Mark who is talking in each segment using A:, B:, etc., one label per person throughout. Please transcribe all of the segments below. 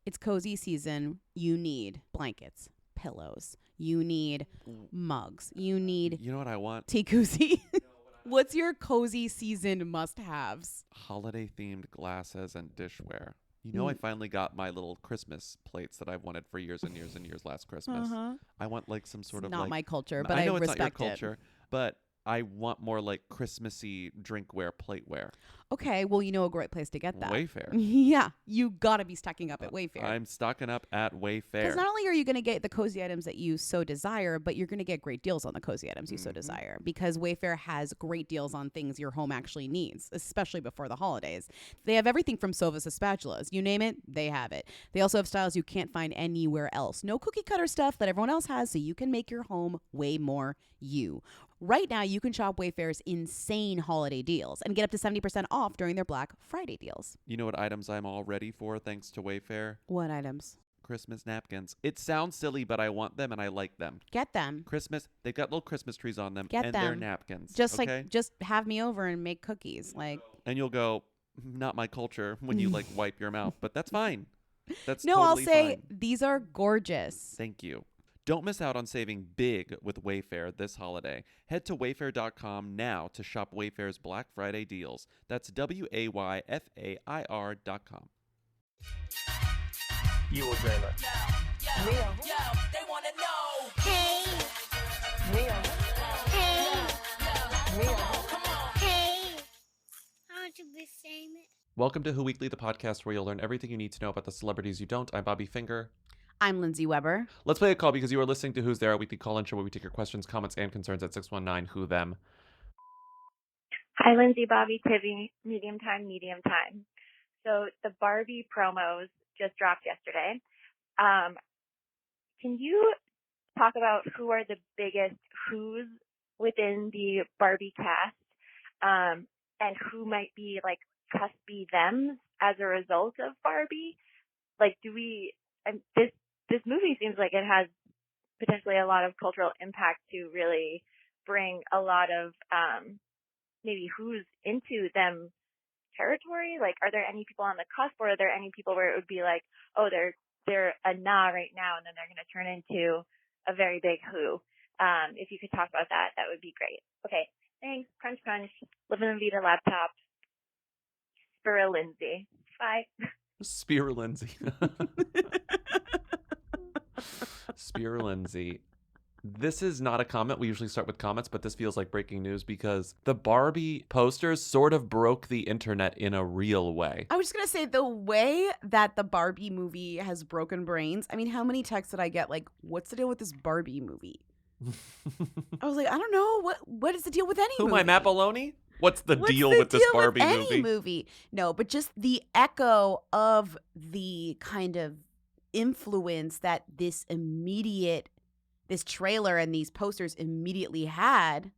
A: It's cozy season. You need blankets, pillows. You need mugs. You need
B: You know what I want?
A: tea koozie. What's your cozy season must-haves?
B: Holiday-themed glasses and dishware. You know, I finally got my little Christmas plates that I've wanted for years and years and years last Christmas. I want like some sort
A: It's
B: of
A: not
B: like...
A: my culture, but
B: I know
A: I
B: it's not your
A: respect it.
B: culture, but I want more like Christmassy drinkware, plateware.
A: Okay, well, you know a great place to get that.
B: Wayfair.
A: Yeah, you gotta be stocking up at Wayfair.
B: I'm stocking up at Wayfair.
A: Because not only are you going to get the cozy items that you so desire, but you're going to get great deals on the cozy items you so desire. Because Wayfair has great deals on things your home actually needs, especially before the holidays. They have everything from sofas to spatulas. You name it, they have it. They also have styles you can't find anywhere else. No cookie cutter stuff that everyone else has, so you can make your home way more you. Right now, you can shop Wayfair's insane holiday deals and get up to 70% off during their Black Friday deals.
B: You know what items I'm all ready for thanks to Wayfair?
A: What items?
B: Christmas napkins. It sounds silly, but I want them and I like them.
A: Get them.
B: Christmas, they've got little Christmas trees on them.
A: Get
B: and
A: them.
B: they're napkins.
A: Just
B: okay?
A: just have me over and make cookies. Like,
B: and you'll go, not my culture, when you like wipe your mouth, but that's fine. That's
A: no,
B: totally
A: I'll say
B: fine.
A: these are gorgeous.
B: Thank you. Don't miss out on saving big with Wayfair this holiday. Head to wayfair.com now to shop Wayfair's Black Friday deals. That's WAYFAIR.com.
C: You will dream it.
D: Real. They wanna know.
E: Hey,
D: Real.
E: hey,
D: Real. Come on.
E: hey. I want to be famous.
B: Welcome to Who Weekly, the podcast where you'll learn everything you need to know about the celebrities you don't. I'm Bobby Finger.
A: I'm Lindsay Weber.
B: Let's play a call because you are listening to Who's There, a weekly call-in show where we take your questions, comments, and concerns at 619-WHO-THEM.
F: Hi, Lindsay, Bobby, Tivy, medium time. So the Barbie promos just dropped yesterday. Can you talk about who are the biggest who's within the Barbie cast, and who might be like cuspy thems as a result of Barbie? Like, this movie seems like it has potentially a lot of cultural impact to really bring a lot of maybe who's into them territory. Like, are there any people on the cusp, or are there any people where it would be like, oh, they're a nah right now, and then they're going to turn into a very big who? If you could talk about that, that would be great. Okay, thanks. Crunch, crunch. Living the Vita laptop. Spira Lindsay. Bye.
B: Spear Lindsay. Spear Lindsay. This is not a comment. We usually start with comments, but this feels like breaking news because the Barbie posters sort of broke the internet in a real way.
A: I was just going to say, the way that the Barbie movie has broken brains. I mean, how many texts did I get? Like, what's the deal with this Barbie movie? I was like, I don't know. What is the deal with any
B: Who
A: movie?
B: am I, Matt Baloney? What's the
A: What's
B: deal
A: the
B: with this
A: deal
B: Barbie
A: with
B: movie?
A: any movie? No, but just the echo of the kind of influence that this trailer and these posters immediately had.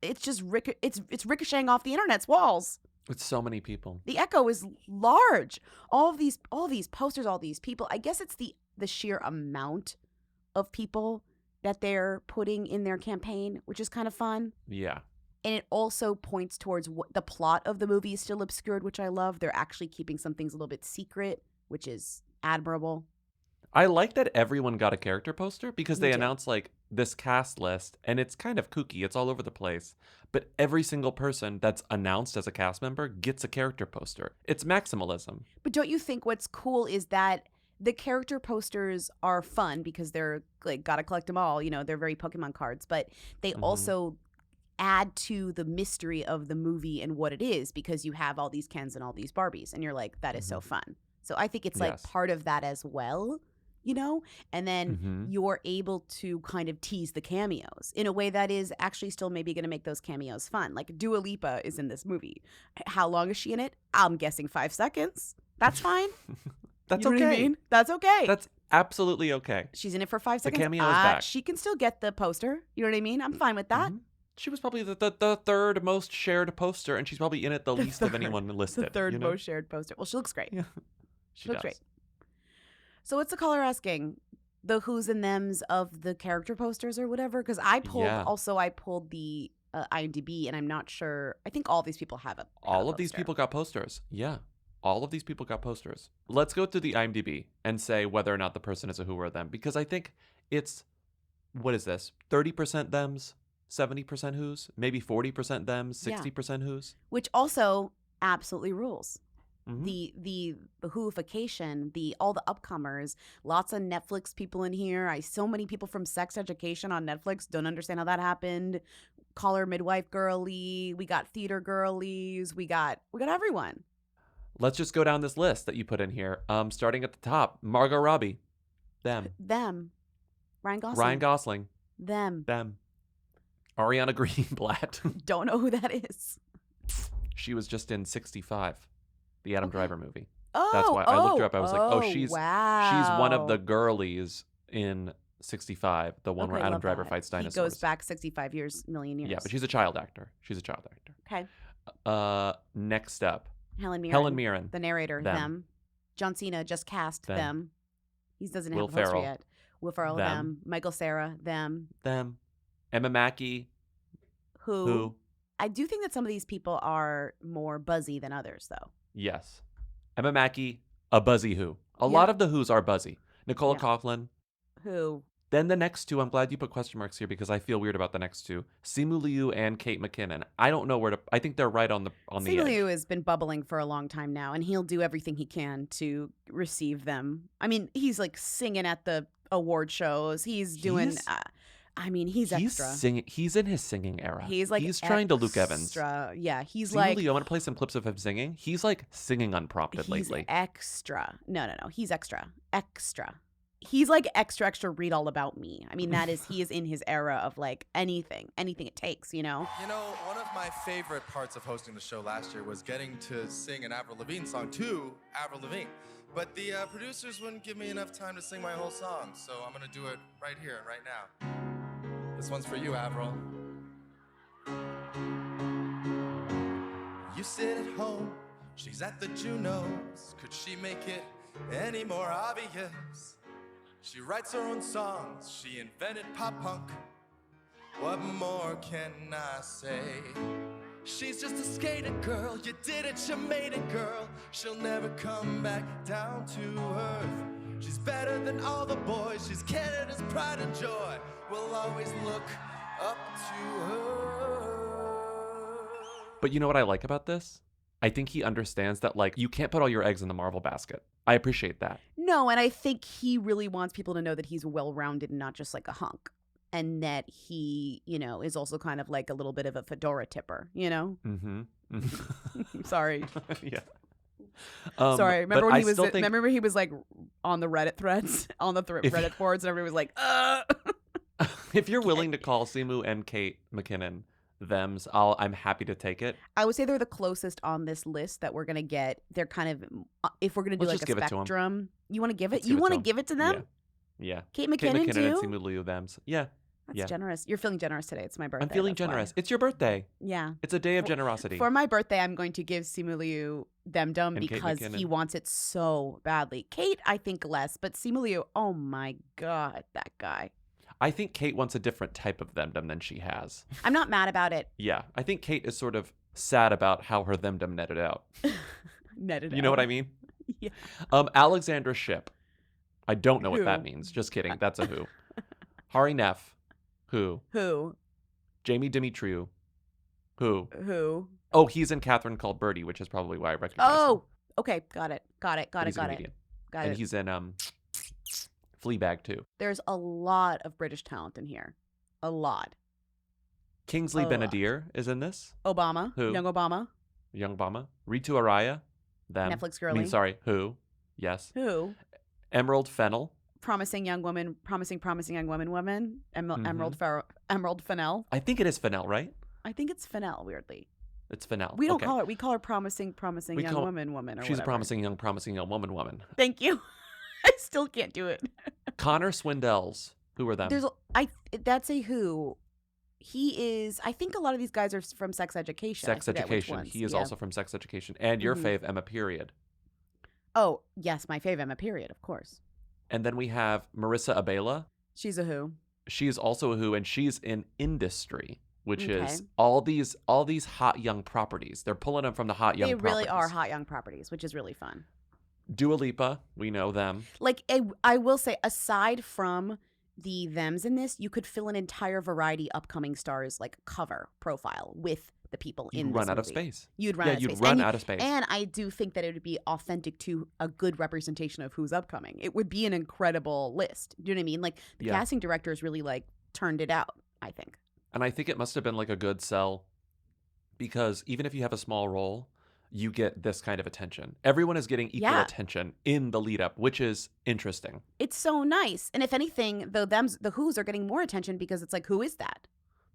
A: It's just it's ricocheting off the internet's walls.
B: With so many people.
A: The echo is large. All these posters, all these people. I guess it's the sheer amount of people that they're putting in their campaign, which is kind of fun.
B: Yeah.
A: And it also points towards what the plot of the movie is still obscured, which I love. They're actually keeping some things a little bit secret, which is admirable.
B: I like that everyone got a character poster because
A: Me
B: they
A: too.
B: announced like this cast list and it's kind of kooky. It's all over the place. But every single person that's announced as a cast member gets a character poster. It's maximalism.
A: But don't you think what's cool is that the character posters are fun because they're like, gotta collect them all. You know, they're very Pokemon cards, but they also add to the mystery of the movie and what it is because you have all these Kens and all these Barbies and you're like, that is so fun. So I think it's like part of that as well, you know? And then you're able to kind of tease the cameos in a way that is actually still maybe going to make those cameos fun. Like Dua Lipa is in this movie. How long is she in it? I'm guessing 5 seconds. That's fine.
B: That's
A: You know
B: okay.
A: what I mean? That's okay.
B: That's absolutely okay.
A: She's in it for 5 seconds.
B: cameo is back.
A: She can still get the poster. You know what I mean? I'm fine with that.
B: She was probably the third most shared poster, and she's probably in it the least of anyone listed.
A: The third
B: you know?
A: most shared poster. Well, she looks great.
B: Yeah, she
A: looks
B: does.
A: great. So what's the caller asking? The who's and thems of the character posters or whatever? Because I pulled the IMDb, and I'm not sure. I think all these people have a
B: All of
A: poster.
B: these people got posters. Yeah. all of these people got posters. Let's go through the IMDb and say whether or not the person is a who or a them, because I think it's, what is this? 30% thems, 70% who's, maybe 40% thems, 60% who's.
A: Which also absolutely rules.
B: Mhm.
A: The whoification, all the upcomers, lots of Netflix people in here. So many people from Sex Education on Netflix don't understand how that happened. Caller midwife girly, we got theater girlies, we got everyone.
B: Let's just go down this list that you put in here. Starting at the top, Margot Robbie, them.
A: Ryan Gosling.
B: Ryan Gosling,
A: Them.
B: Ariana Greenblatt.
A: Don't know who that is.
B: She was just in 65, the Adam Driver movie.
A: Oh,
B: That's why I looked her up. I was like, she's
A: wow.
B: one of the girlies in 65, the one where
A: Okay,
B: Adam
A: love
B: Driver
A: that.
B: fights
A: He
B: dinosaurs.
A: goes back 65 years, million years.
B: Yeah, but she's a child actor.
A: Okay.
B: Next up,
A: Helen Mirren.
B: Helen Mirren.
A: The narrator,
B: Them.
A: them. John Cena just cast
B: Them.
A: them. He doesn't
B: Will
A: have a poster
B: Ferrell.
A: yet. Will Ferrell,
B: Them.
A: them. Michael Cera, them.
B: Them. Emma Mackey, who?
A: I do think that some of these people are more buzzy than others, though.
B: Yes. Emma Mackey, a buzzy who. A
A: Yeah.
B: lot of the who's are buzzy. Nicola
A: Yeah.
B: Coughlan.
A: Who?
B: Then the next two, I'm glad you put question marks here because I feel weird about the next two. Simu Liu and Kate McKinnon. I don't know where to. I think they're right on the
A: Simu
B: edge.
A: Liu has been bubbling for a long time now, and he'll do everything he can to receive them. I mean, he's like singing at the award shows. He's doing. He's extra.
B: Singing. He's in his singing era.
A: He's like
B: he's trying to Luke Evans.
A: Extra. Yeah, he's
B: Simu
A: like
B: Liu, I want to play some clips of him singing. He's like singing unprompted
A: he's
B: lately.
A: extra. No. He's extra. He's like extra. Read all about me. I mean, he is in his era of like anything it takes. You know.
C: You know, one of my favorite parts of hosting the show last year was getting to sing an Avril Lavigne song to Avril Lavigne. But the producers wouldn't give me enough time to sing my whole song, so I'm gonna do it right here and right now. This one's for you, Avril. You sit at home, she's at the Junos. Could she make it any more obvious? She writes her own songs, she invented pop punk. What more can I say? She's just a skater girl, you did it, you made it, girl. She'll never come back down to earth. She's better than all the boys, she's Canada's pride and joy. We'll always look up to her.
B: But you know what I like about this? I think he understands that, like, you can't put all your eggs in the Marvel basket. I appreciate that.
A: No, and I think he really wants people to know that he's well-rounded and not just like a hunk. And that he, is also kind of like a little bit of a fedora tipper,
B: Mm-hmm.
A: Sorry.
B: Yeah.
A: Sorry. Remember
B: but
A: when
B: I
A: he was
B: still think-
A: remember he was like on the Reddit threads, on the Reddit boards, and everybody was like,
B: If you're willing to call Simu and Kate McKinnon thems, I'm happy to take it.
A: I would say they're the closest on this list that we're gonna get. They're kind of, if we're gonna do
B: Let's
A: like
B: just
A: a
B: give it to 'em.
A: spectrum. You want to give it?
B: Let's
A: You
B: give it
A: want
B: to
A: to
B: 'em.
A: give it to them?
B: Yeah.
A: Kate
B: Kate
A: McKinnon
B: McKinnon and
A: too.
B: Simu Liu thems. Yeah.
A: That's
B: yeah.
A: generous. You're feeling generous today. It's my birthday.
B: I'm feeling
A: that's why.
B: generous. It's your birthday.
A: Yeah.
B: It's a day of generosity.
A: For my birthday, I'm going to give Simu Liu Them
B: And Kate
A: because he
B: McKinnon.
A: wants it so badly. Kate, I think less, but Simu Liu, oh my God, that guy.
B: I think Kate wants a different type of themdom than she has.
A: I'm not mad about it.
B: Yeah. I think Kate is sort of sad about how her themdom netted out.
A: Netted
B: You know what I
A: out.
B: mean?
A: Yeah.
B: Alexandra Shipp. I don't know what
A: Who?
B: that means. Just kidding. That's a who. Hari Neff. Who?
A: Who?
B: Jamie Dimitriou. Who?
A: Who?
B: Oh, he's in Catherine Called Birdie, which is probably why I recognize him.
A: Oh, okay. Got it.
B: He's a comedian.
A: Got
B: And
A: it.
B: he's in Fleabag too.
A: There's a lot of British talent in here. A lot.
B: Kingsley
A: A lot.
B: Benadir is in this.
A: Obama.
B: Who?
A: Young Obama.
B: Young Obama. Ritu Araya. Them.
A: Netflix
B: I mean,
A: girly.
B: sorry. Who? Yes.
A: Who?
B: Emerald Fennell.
A: Promising young woman. Promising young woman.
B: Mhm.
A: Emerald Fennell.
B: I think it is Fennell, right?
A: I think it's Fennell, weirdly.
B: It's Fennell.
A: We don't
B: Okay.
A: call her. We call her promising
B: We
A: young
B: call-
A: woman. Or
B: She's
A: whatever.
B: a promising young woman.
A: Thank you. I still can't do it.
B: Connor Swindells. Who are them?
A: That's a who. He is. I think a lot of these guys are from Sex Education. I
B: Sex
A: forget which
B: Education.
A: ones.
B: He is
A: Yeah.
B: also from Sex Education. And your
A: Mhm.
B: fave, Emma Period.
A: Oh yes, my fave Emma. Period. Of course.
B: And then we have Marissa Abela.
A: She's a who.
B: She's also a who, and she's in industry. which
A: Okay.
B: is all these hot young properties. They're pulling them from the hot young
A: They
B: properties.
A: really are hot young properties, which is really fun.
B: Dua Lipa, we know them.
A: Like, I will say, aside from the thems in this, you could fill an entire variety upcoming stars like cover profile with the people in
B: You'd
A: this
B: run out of
A: movie.
B: space.
A: You'd run
B: Yeah,
A: out of
B: you'd
A: space.
B: run
A: And
B: out of space.
A: And I do think that it would be authentic to a good representation of who's upcoming. It would be an incredible list. Do you know what I mean? Like, the
B: Yeah.
A: casting directors really like turned it out, I think.
B: And I think it must have been like a good sell because even if you have a small role, you get this kind of attention. Everyone is getting equal
A: Yeah.
B: attention in the lead up, which is interesting.
A: It's so nice. And if anything, the Who's are getting more attention because it's like, who is that?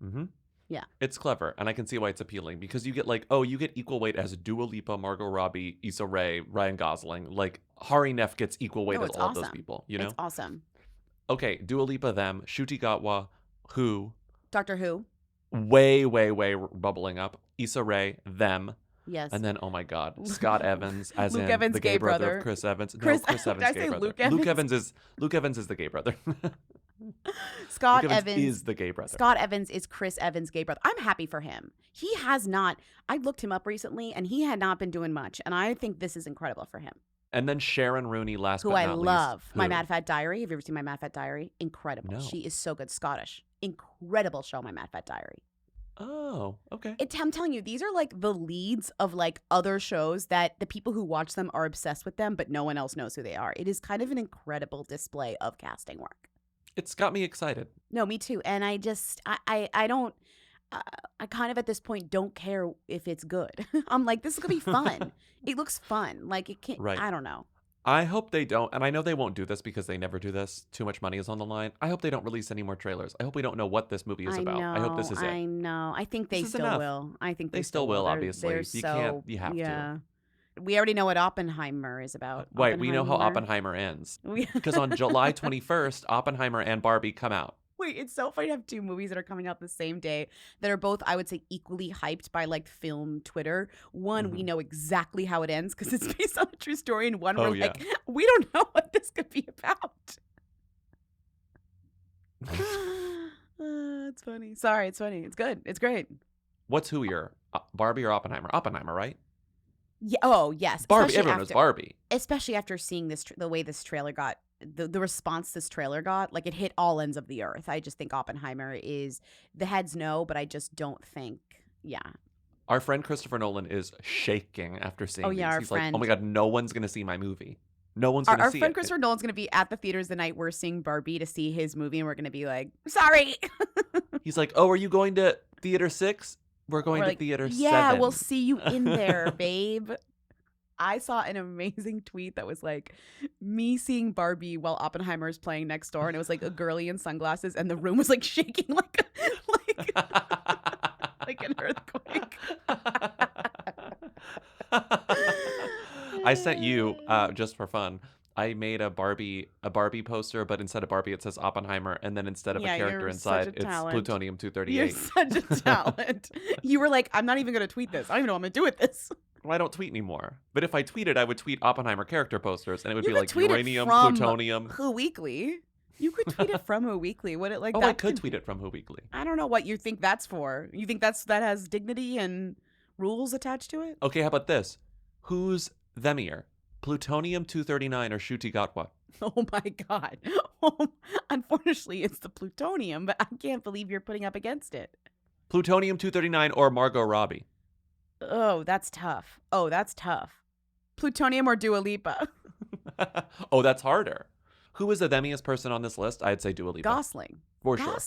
B: Mm-hmm.
A: Yeah.
B: It's clever, and I can see why it's appealing because you get like, oh, you get equal weight as Dua Lipa, Margot Robbie, Issa Rae, Ryan Gosling. Like Hari Nef gets equal weight
A: No,
B: as
A: it's
B: all of those
A: awesome.
B: people. You know?
A: It's awesome.
B: Okay, Dua Lipa, them, Shuti Gatwa, Who,
A: Doctor Who?
B: way bubbling up. Issa Rae, them.
A: Yes.
B: And then, oh my God, Scott Evans, as
A: Luke
B: in
A: Evans'
B: the
A: gay
B: gay brother
A: brother.
B: of Chris Evans.
A: Chris-
B: Chris
A: did
B: Evans'
A: I
B: gay
A: say
B: brother.
A: Luke
B: Luke
A: Evans?
B: Evans is the gay brother.
A: Scott
B: Luke
A: Evans
B: is the gay brother.
A: Scott Evans is Chris Evans' gay brother. I'm happy for him. He has not. I looked him up recently, and he had not been doing much. And I think this is incredible for him.
B: And then Sharon Rooney, last
A: Who
B: but
A: I
B: not
A: love.
B: least.
A: My
B: Who?
A: Mad Fat Diary. Have you ever seen My Mad Fat Diary? Incredible.
B: No.
A: She is so good. Scottish. Incredible show, My Mad Fat Diary.
B: Oh, okay.
A: I'm telling you, these are like the leads of like other shows that the people who watch them are obsessed with them, but no one else knows who they are. It is kind of an incredible display of casting work.
B: It's got me excited.
A: No, me too. And I just, I don't, I kind of at this point don't care if it's good. I'm like, this is going to be fun. It looks fun. Like it can't,
B: Right.
A: I don't know.
B: I hope they don't, and I know they won't do this because they never do this. Too much money is on the line. I hope they don't release any more trailers. I hope we don't know what this movie is about. I hope this is
A: I
B: it.
A: know. I think they
B: This is
A: still
B: enough.
A: will. I think
B: They
A: they
B: still will,
A: They're-
B: obviously.
A: they're
B: You can't- you have to.
A: yeah. We already know what Oppenheimer is about.
B: Right, we know how Oppenheimer ends. Because on July 21st, Oppenheimer and Barbie come out.
A: Wait, it's so funny to have two movies that are coming out the same day that are both, I would say, equally hyped by like film Twitter. One, we know exactly how it ends because it's based on a true story, and one,
B: Oh,
A: we're
B: yeah.
A: like, we don't know what this could be about. It's funny. Sorry, it's funny. It's good. It's great.
B: What's whoier? Barbie or Oppenheimer? Oppenheimer, right?
A: Yeah. Oh, yes.
B: Barbie.
A: Especially
B: Everyone knows Barbie.
A: Especially after seeing this, the way this trailer got, the response this trailer got, like it hit all ends of the earth. I just think Oppenheimer is, the heads know, but I just don't think, yeah.
B: Our friend Christopher Nolan is shaking after seeing
A: Oh, yeah,
B: these.
A: our
B: He's like,
A: friend.
B: oh my God, no one's going to see my movie. No one's going to
A: Our
B: see
A: friend
B: it.
A: Christopher Nolan's going to be at the theaters the night we're seeing Barbie to see his movie, and we're going to be like, sorry.
B: He's like, oh, are you going to theater 6? We're going
A: We're
B: to
A: like,
B: theater 7.
A: yeah, we'll see you in there, babe. I saw an amazing tweet that was like me seeing Barbie while Oppenheimer is playing next door, and it was like a girly in sunglasses, and the room was like shaking like like an earthquake.
B: I sent you just for fun. I made a Barbie poster, but instead of Barbie, it says Oppenheimer, and then instead of
A: Yeah,
B: a character
A: you're
B: inside,
A: such a
B: it's
A: talent.
B: plutonium
A: You're
B: 238.
A: such a talent. You were like, I'm not even going to tweet this. I don't even know what I'm going to do with this.
B: Well, I don't tweet anymore. But if I tweeted, I would tweet Oppenheimer character posters, and it would
A: You
B: be
A: could
B: like
A: tweet it
B: uranium,
A: from
B: plutonium.
A: Who Weekly? You could tweet it from Who Weekly. Would it like
B: Oh,
A: that
B: I could tweet it from Who Weekly.
A: I don't know what you think that's for. You think that has dignity and rules attached to it?
B: Okay, how about this? Who's themier? Plutonium 239 or Shuti Gatwa?
A: Oh my God. Oh, unfortunately, it's the plutonium, but I can't believe you're putting up against it.
B: Plutonium 239 or Margot Robbie?
A: Oh, that's tough. Plutonium or Dua Lipa?
B: Oh, that's harder. Who is the themiest person on this list? I'd say Dua Lipa.
A: Gosling.
B: For sure.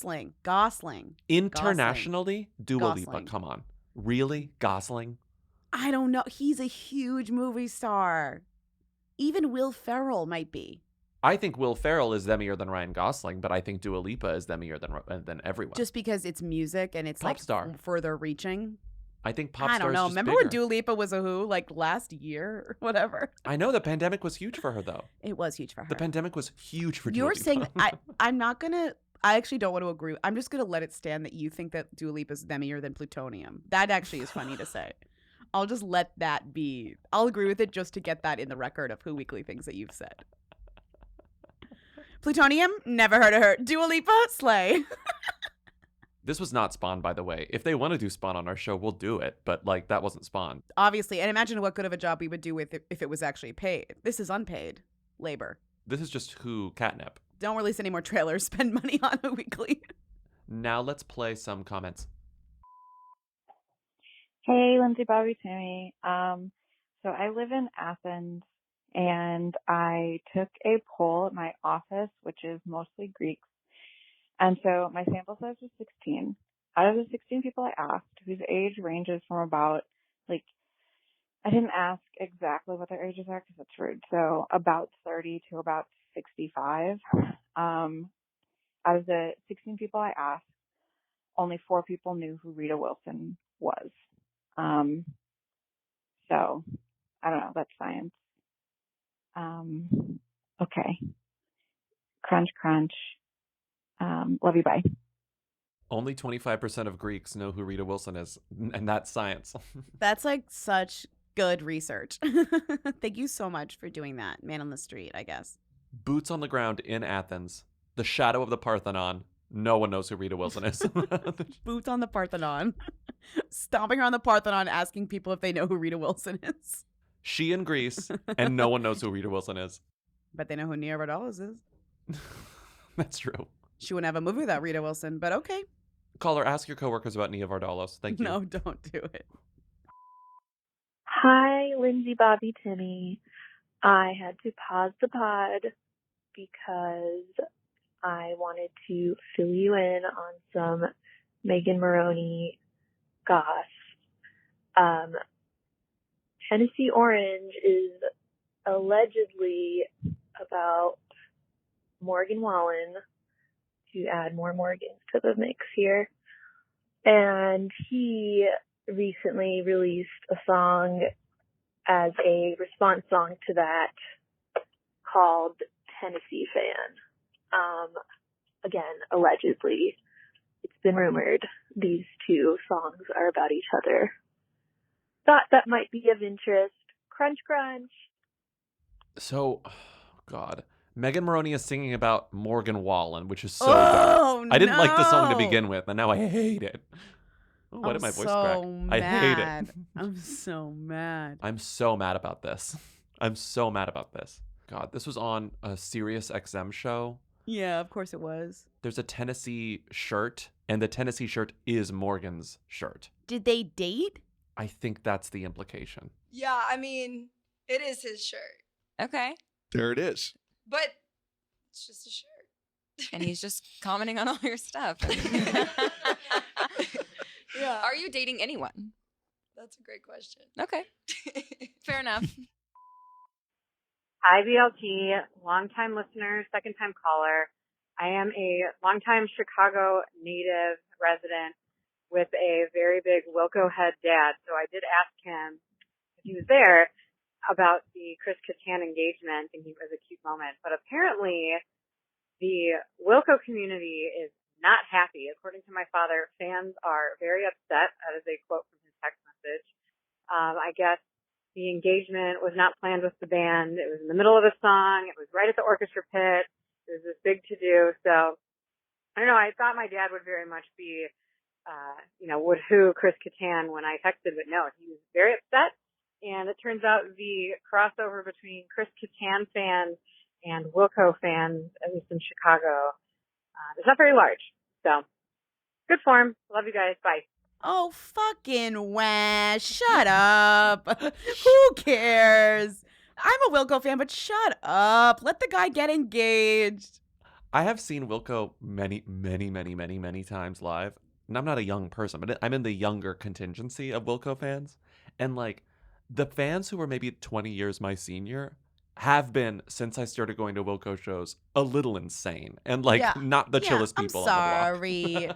A: Gosling.
B: Internationally, Dua Lipa.
A: Gosling.
B: Come on. Really? Gosling?
A: I don't know. He's a huge movie star. Even Will Ferrell might be.
B: I think Will Ferrell is themier than Ryan Gosling, but I think Dua Lipa is themier than everyone.
A: Just because it's music and it's
B: Pop
A: like
B: star.
A: further reaching.
B: I think pop
A: I
B: star
A: don't
B: is
A: know.
B: just
A: Remember
B: bigger.
A: when Dua Lipa was a Who like last year or whatever?
B: I know the pandemic was huge for her, though.
A: It was huge for her.
B: The pandemic was huge for Dua
A: You're
B: Lipa.
A: saying I'm not gonna. I actually don't want to agree. I'm just gonna let it stand that you think that Dua Lipa is themier than plutonium. That actually is funny to say. I'll just let that be. I'll agree with it just to get that in the record of Who Weekly things that you've said. Plutonium, never heard of her. Dua Lipa, slay.
B: This was not Spawn, by the way. If they want to do Spawn on our show, we'll do it. But, like, that wasn't Spawn.
A: Obviously. And imagine what good of a job we would do with it if it was actually paid. This is unpaid labor.
B: This is just Who catnip.
A: Don't release any more trailers. Spend money on a weekly.
B: Now let's play some comments.
G: Hey, Lindsay, Bobby, Timmy. So I live in Athens, and I took a poll at my office, which is mostly Greeks. And so my sample size was 16. Out of the 16 people I asked, whose age ranges from about, like, I didn't ask exactly what their ages are because it's rude. So about 30 to about 65. Out of the 16 people I asked, only 4 people knew who Rita Wilson was. So I don't know. That's science. Okay. Crunch, crunch. Love you. Bye.
B: Only 25% of Greeks know who Rita Wilson is, and that's science.
A: That's like such good research. Thank you so much for doing that. Man on the street, I guess.
B: Boots on the ground in Athens, the shadow of the Parthenon. No one knows who Rita Wilson is.
A: Boots on the Parthenon. Stomping around the Parthenon asking people if they know who Rita Wilson is.
B: She in Greece, and no one knows who Rita Wilson is.
A: But they know who Nia Vardalos is.
B: That's true.
A: She wouldn't have a movie without Rita Wilson, but okay.
B: Caller, ask your coworkers about Nia Vardalos. Thank you.
A: No, don't do it.
F: Hi, Lindsay, Bobby, Timmy. I had to pause the pod because I wanted to fill you in on some Megan Maroney goss. Tennessee Orange is allegedly about Morgan Wallen, to add more Morgans to the mix here. And he recently released a song as a response song to that called Tennessee Fan. Again, allegedly. It's been rumored these two songs are about each other. Thought that might be of interest. Crunch, crunch.
B: So, God. Megan Maroney is singing about Morgan Wallen, which is so dark. I didn't like the song to begin with, and now I hate it. Oh, why did my voice crack?
A: Mad.
B: I hate it.
A: I'm so mad.
B: I'm so mad about this. I'm so mad about this. God, this was on a Sirius XM show.
A: Yeah, of course it was.
B: There's a Tennessee shirt, and the Tennessee shirt is Morgan's shirt.
A: Did they date?
B: I think that's the implication.
H: Yeah, I mean, it is his shirt.
I: Okay.
C: There it is.
H: But it's just a shirt.
I: And he's just commenting on all your stuff.
H: Yeah.
I: Are you dating anyone?
H: That's a great question.
I: Okay. Fair enough.
J: Hi, BLT, longtime listener, second-time caller. I am a longtime Chicago native resident with a very big Wilco head dad, so I did ask him if he was there about the Chris Kattan engagement, and it was a cute moment. But apparently, the Wilco community is not happy. According to my father, fans are very upset. That is a quote from his text message. I guess the engagement was not planned with the band. It was in the middle of a song. It was right at the orchestra pit. It was this big to-do. So, I don't know. I thought my dad would very much be, would who Chris Kattan when I texted, but no, he was very upset. And it turns out the crossover between Chris Kattan fans and Wilco fans, at least in Chicago, is not very large. So, good form. Love you guys. Bye.
A: Oh, fucking wah. Shut up. Who cares? I'm a Wilco fan, but shut up. Let the guy get engaged.
B: I have seen Wilco many, many, many, many, many times live. And I'm not a young person, but I'm in the younger contingency of Wilco fans. And, like, the fans who were maybe 20 years my senior have been, since I started going to Wilco shows, a little insane. And, like, not the chillest people
A: I'm sorry.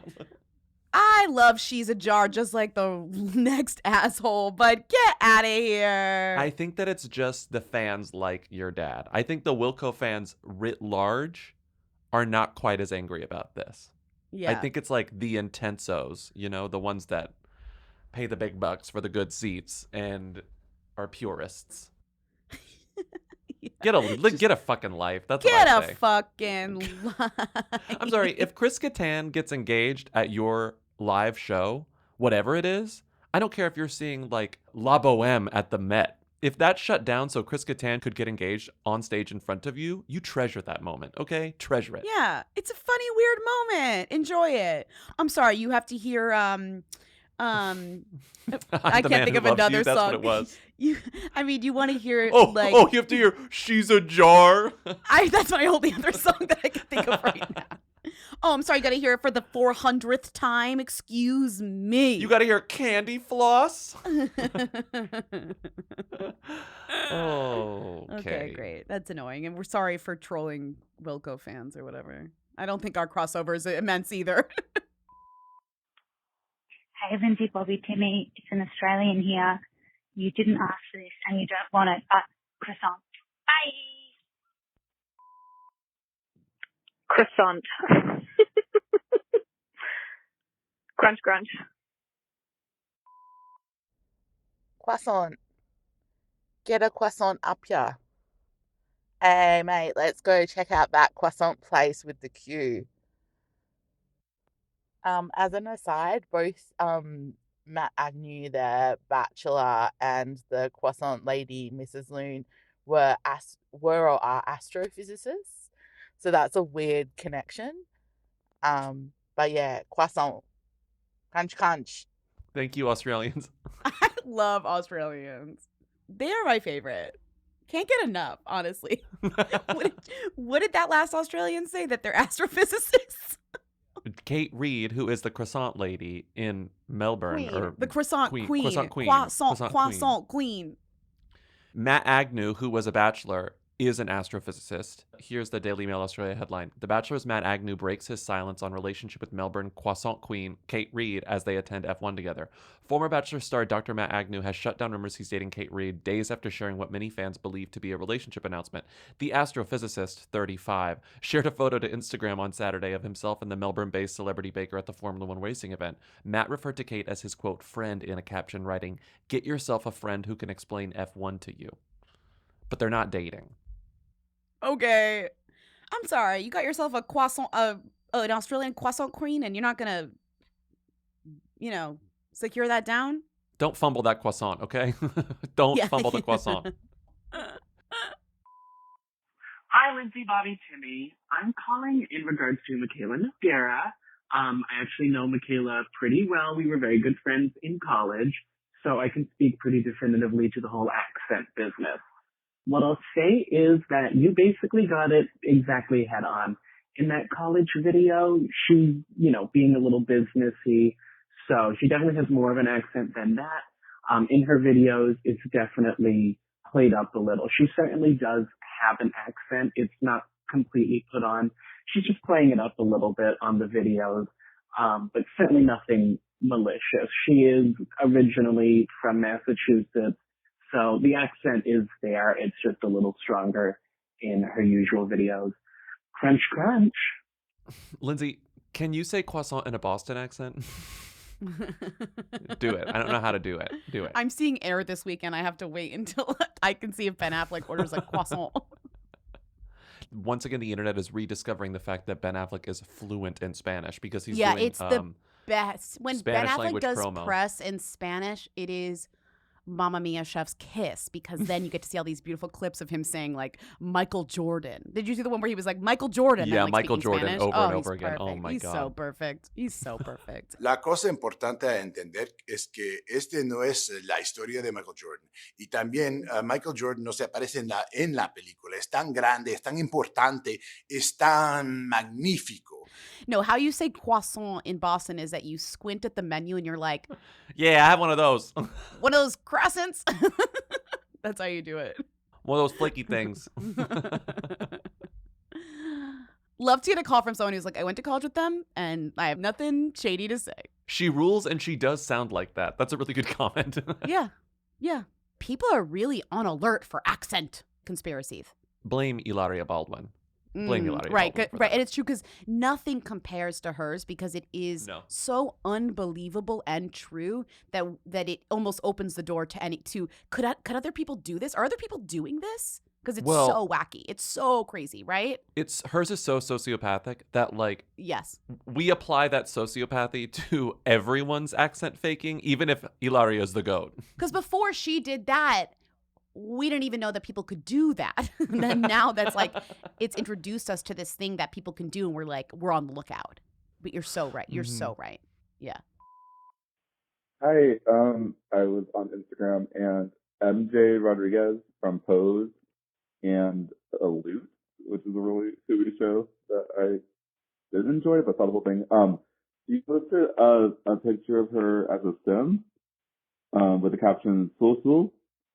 A: I love She's a Jar just like the next asshole, but get out of here.
B: I think that it's just the fans like your dad. I think the Wilco fans writ large are not quite as angry about this.
A: Yeah.
B: I think it's like the intensos, the ones that pay the big bucks for the good seats and are purists. Get a fucking life. That's
A: Get
B: what I
A: a
B: say.
A: fucking life.
B: I'm sorry. If Chris Kattan gets engaged at your live show, whatever it is, I don't care if you're seeing like La Boheme at the Met. If that shut down so Chris Kattan could get engaged on stage in front of you, you treasure that moment, okay? Treasure it.
A: Yeah, it's a funny, weird moment. Enjoy it. I'm sorry, you have to hear I can't think of another
B: That's
A: song.
B: what it was.
A: You want to hear
B: You have to hear She's a Jar.
A: That's my only other song that I can think of right now. Oh, I'm sorry, you got to hear it for the 400th time. Excuse me.
B: You got to hear Candy Floss.
A: Okay, great. That's annoying. And we're sorry for trolling Wilco fans or whatever. I don't think our crossover is immense either.
K: Hey, Lindsay, Bobby, Timmy, it's an Australian here. You didn't ask for this and you don't want it, but croissant. Bye!
F: Croissant. Crunch, crunch.
L: Croissant. Get a croissant up ya. Hey, mate, let's go check out that croissant place with the queue. As an aside, both Matt Agnew, the Bachelor, and the croissant lady, Mrs. Loon, were or are astrophysicists. So that's a weird connection. But yeah, croissant. Crunch, crunch.
B: Thank you, Australians.
A: I love Australians. They are my favorite. Can't get enough, honestly. What did that last Australian say? That they're astrophysicists?
B: Kate Reid, who is the croissant lady in Melbourne. Or
A: the croissant queen.
B: Croissant queen.
A: Croissant queen.
B: Matt Agnew, who was a bachelor, is an astrophysicist. Here's the Daily Mail Australia headline. The Bachelor's Matt Agnew breaks his silence on relationship with Melbourne croissant queen Kate Reid as they attend F1 together. Former Bachelor star Dr. Matt Agnew has shut down rumors he's dating Kate Reid days after sharing what many fans believe to be a relationship announcement. The astrophysicist, 35, shared a photo to Instagram on Saturday of himself and the Melbourne-based celebrity baker at the Formula One racing event. Matt referred to Kate as his, quote, friend in a caption, writing, "Get yourself a friend who can explain F1 to you." But they're not dating.
A: Okay. I'm sorry. You got yourself a croissant, an Australian croissant queen, and you're not going to, secure that down?
B: Don't fumble that croissant, okay? Don't fumble the croissant.
M: Hi, Lindsay, Bobby, Timmy. I'm calling in regards to Michaela Jaé. I actually know Michaela pretty well. We were very good friends in college, so I can speak pretty definitively to the whole accent business. What I'll say is that you basically got it exactly head on. In that college video, she's, being a little businessy, so she definitely has more of an accent than that. In her videos, it's definitely played up a little. She certainly does have an accent. It's not completely put on. She's just playing it up a little bit on the videos, but certainly nothing malicious. She is originally from Massachusetts. So the accent is there. It's just a little stronger in her usual videos. Crunch, crunch.
B: Lindsay, can you say croissant in a Boston accent? Do it. I don't know how to do it. Do it.
A: I'm seeing Air this weekend. I have to wait until I can see if Ben Affleck orders a croissant.
B: Once again, the internet is rediscovering the fact that Ben Affleck is fluent in Spanish because he's
A: doing
B: it's
A: the best. When
B: Spanish
A: Ben Affleck does
B: promo.
A: press in Spanish, it is Mamma Mia chef's kiss, because then you get to see all these beautiful clips of him saying like Michael Jordan. Did you see the one where he was like Michael Jordan?
B: Yeah,
A: and, like,
B: Michael Jordan
A: Spanish?
B: over and over again.
A: Perfect.
B: Oh my
A: he's
B: God.
A: So perfect. He's so perfect.
N: La cosa importante a entender es que este no es la historia de Michael Jordan. Y también Michael Jordan no se aparece en la película. Es tan grande, es tan importante, es tan magnífico.
A: No, how you say croissant in Boston is that you squint at the menu and you're like,
B: yeah, I have one of those.
A: One of those croissants. That's how you do it.
B: One of those flaky things.
A: Love to get a call from someone who's like, I went to college with them and I have nothing shady to say.
B: She rules and she does sound like that. That's a really good comment.
A: Yeah. People are really on alert for accent conspiracies.
B: Blame Hilaria Baldwin. Blame Hilaria
A: right,
B: Baldwin.
A: Right. And it's true because nothing compares to hers because it is so unbelievable and true that it almost opens the door to could other people do this? Are other people doing this? because it's
B: Well-
A: so wacky. It's so crazy, right?
B: Hers is so sociopathic that like
A: Yes.
B: we apply that sociopathy to everyone's accent faking, even if Ilaria's the goat.
A: Because before she did that, we didn't even know that people could do that. And then now that's like, it's introduced us to this thing that people can do, and we're on the lookout. But you're so right. You're so right. Yeah.
O: Hi, I was on Instagram, and MJ Rodriguez from Pose and Loot, which is a really silly show that I did enjoy, but saw the whole thing. She posted a picture of her as a Sim, with the caption "Sul Sul,"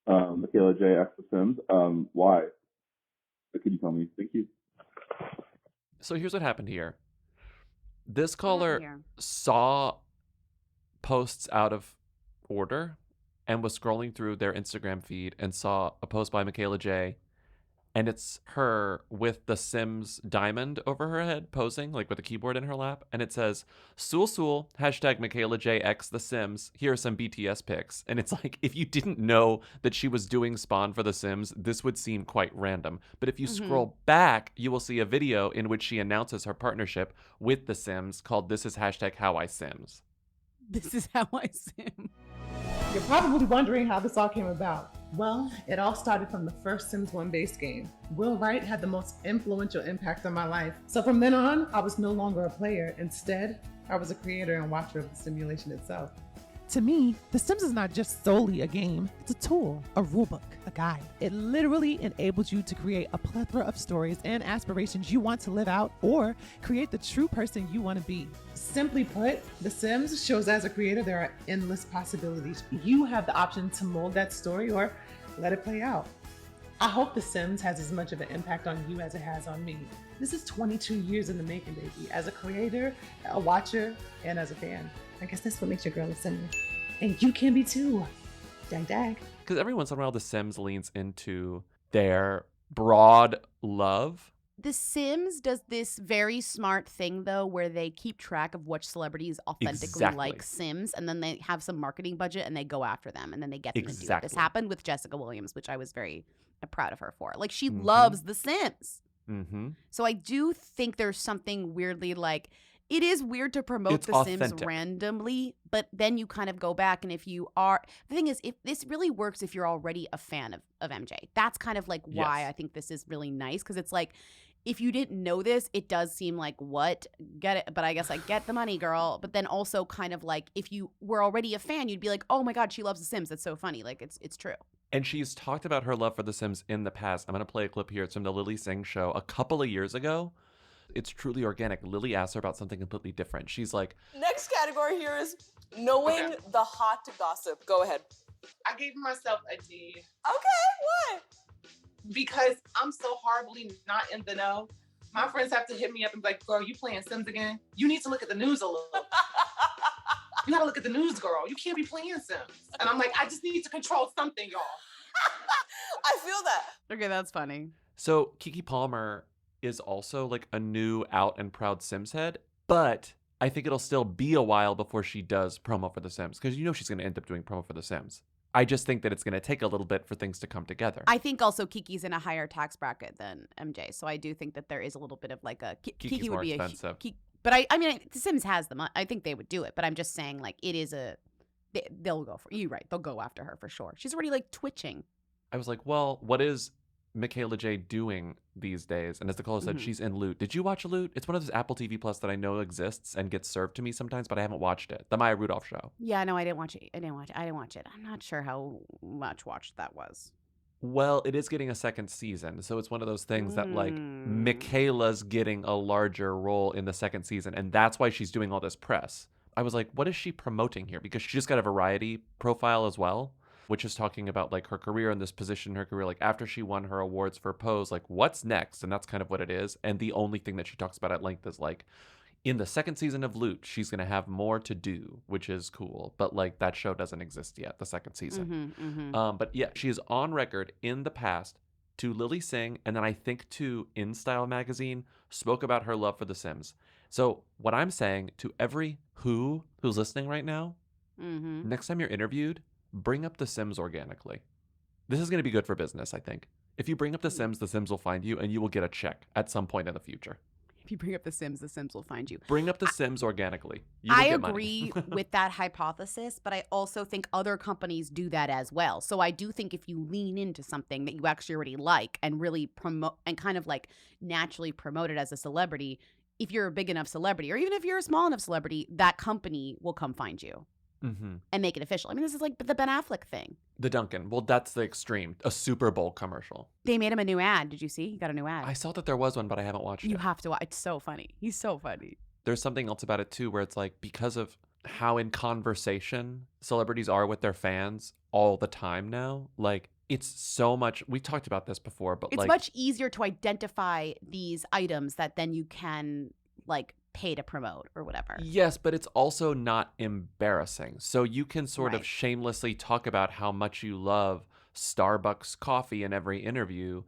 O: Michaela Jaé X The Sims. Why? Could you tell me? Thank you.
B: So here's what happened here. This caller saw posts out of order and was scrolling through their Instagram feed and saw a post by Michaela Jaé, and it's her with the Sims diamond over her head posing, like with a keyboard in her lap, and it says "Sul Sul # Michaela Jaé X The Sims. Here are some BTS pics." And it's like, if you didn't know that she was doing Spawn for The Sims, this would seem quite random. But if you scroll back, you will see a video in which she announces her partnership with The Sims called "This is # How I Sims."
A: This is how I sim.
P: You're probably wondering how this all came about. Well, it all started from the first Sims 1 base game. Will Wright had the most influential impact on my life. So from then on, I was no longer a player. Instead, I was a creator and watcher of the simulation itself. To me, The Sims is not just solely a game. It's a tool, a rulebook, a guide. It literally enables you to create a plethora of stories and aspirations you want to live out, or create the true person you want to be. Simply put, The Sims shows as a creator there are endless possibilities. You have the option to mold that story or let it play out. I hope The Sims has as much of an impact on you as it has on me. This is 22 years in the making, baby. As a creator, a watcher, and as a fan. I guess that's what makes your girl a Simmer. And you can be too. Dag dag.
B: Because every once in a while, The Sims leans into their broad love.
A: The Sims does this very smart thing, though, where they keep track of which celebrities authentically like Sims, and then they have some marketing budget and they go after them, and then they get them to do it. This happened with Jessica Williams, which I was very proud of her for. Like, she loves The Sims. So I do think there's something weirdly like, it is weird to promote The Sims randomly, but then you kind of go back, and if you are, the thing is, if this really works if you're already a fan of MJ. That's kind of like why I think this is really nice, because it's like, if you didn't know this, it does seem like, what? Get it? But I guess I get the money, girl. But then also kind of like, if you were already a fan, you'd be like, oh my God, she loves The Sims. That's so funny. Like, it's true.
B: And she's talked about her love for The Sims in the past. I'm going to play a clip here. It's from the Lily Singh show a couple of years ago. It's truly organic. Lily asked her about something completely different. She's like,
Q: Next category here is knowing the hot gossip. Go ahead.
L: I gave myself a D.
Q: Okay, why?
L: Because I'm so horribly not in the know. My friends have to hit me up and be like, girl, you playing Sims again? You need to look at the news a little. You gotta look at the news, girl. You can't be playing Sims. And I'm like, I just need to control something, y'all.
Q: I feel that.
A: Okay, that's funny.
B: so Keke Palmer is also like a new out and proud Sims head, but I think it'll still be a while before she does promo for The Sims, because you know she's going to end up doing promo for The Sims. I just think that it's going to take a little bit for things to come together.
A: I think also Kiki's in a higher tax bracket than MJ, so I do think that there is a little bit of like a
B: Kiki's
A: Kiki would
B: more
A: be
B: expensive.
A: But I mean, The Sims has the money. I think they would do it, but I'm just saying, like, it is they'll go for you, right? They'll go after her for sure. She's already like twitching.
B: I was like, well, what is Michaela Jaé doing these days? And as the caller said, she's in Loot. Did you watch Loot? It's one of those Apple TV Plus that I know exists and gets served to me sometimes, but I haven't watched it. The Maya Rudolph show.
A: Yeah, no, I didn't watch it. I didn't watch it. I'm not sure how much watched that was.
B: Well, it is getting a second season, so it's one of those things that like Michaela's getting a larger role in the second season, and that's why she's doing all this press. I was like, what is she promoting here? Because she just got a variety profile as well, which is talking about like her career and this position in her career, like after she won her awards for Pose, like what's next? And that's kind of what it is. And the only thing that she talks about at length is like, in the second season of Loot, she's going to have more to do, which is cool. But like that show doesn't exist yet, the second season. But yeah, she is on record in the past to Lily Singh, and then I think to InStyle magazine, spoke about her love for The Sims. So what I'm saying to every who's listening right now, next time you're interviewed, bring up The Sims organically. This is going to be good for business, I think. If you bring up The Sims will find you, and you will get a check at some point in the future.
A: If you bring up The Sims will find you.
B: Bring up The Sims organically. You will
A: I
B: get money.
A: agree with that hypothesis, but I also think other companies do that as well. So I do think if you lean into something that you actually already like and really promote and kind of like naturally promote it as a celebrity, if you're a big enough celebrity, or even if you're a small enough celebrity, that company will come find you and make it official. I mean, this is like the Ben Affleck thing.
B: The Dunkin'. Well, that's the extreme. A Super Bowl commercial.
A: They made him a new ad. Did you see? He got a new ad.
B: I saw that there was one, but I haven't watched it.
A: You have to watch. It's so funny. He's so funny.
B: There's something else about it too, where it's like, because of how in conversation celebrities are with their fans all the time now, like it's so much. We talked about this before, but
A: it's
B: like,
A: much easier to identify these items that then you can like pay to promote or whatever.
B: Yes, but it's also not embarrassing. So you can sort of
A: Right.
B: shamelessly talk about how much you love Starbucks coffee in every interview,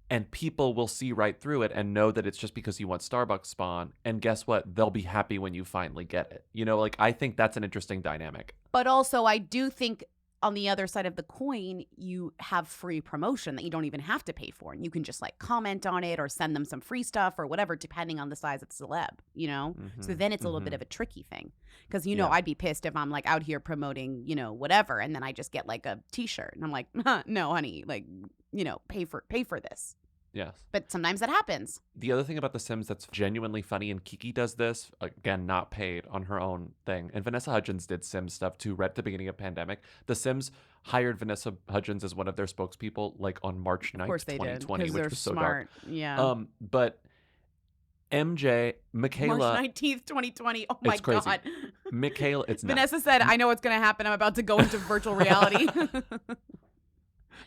B: and people will see right through it and know that it's just because you want Starbucks spawn. And guess what? They'll be happy when you finally get it. You know, like I think that's an interesting dynamic.
A: But also, I do think on the other side of the coin, you have free promotion that you don't even have to pay for. And you can just like comment on it or send them some free stuff or whatever, depending on the size of the celeb, you know? So then it's a little bit of a tricky thing. Because, you know, I'd be pissed if I'm like out here promoting, you know, whatever. And then I just get like a t-shirt and I'm like, no, honey, like, you know, pay for this.
B: Yes.
A: But sometimes that happens.
B: The other thing about The Sims that's genuinely funny, and Kiki does this, again, not paid, on her own thing, and Vanessa Hudgens did Sims stuff too, right at the beginning of pandemic. The Sims hired Vanessa Hudgens as one of their spokespeople, like on March 9th,
A: Of course they
B: 2020,
A: did,
B: which
A: they're
B: was so
A: smart.
B: dark.
A: Yeah.
B: But Michaela...
A: March 19th, 2020. Oh my
B: it's crazy.
A: God.
B: Michaela, it's not.
A: Vanessa said, I know what's going to happen. I'm about to go into virtual reality.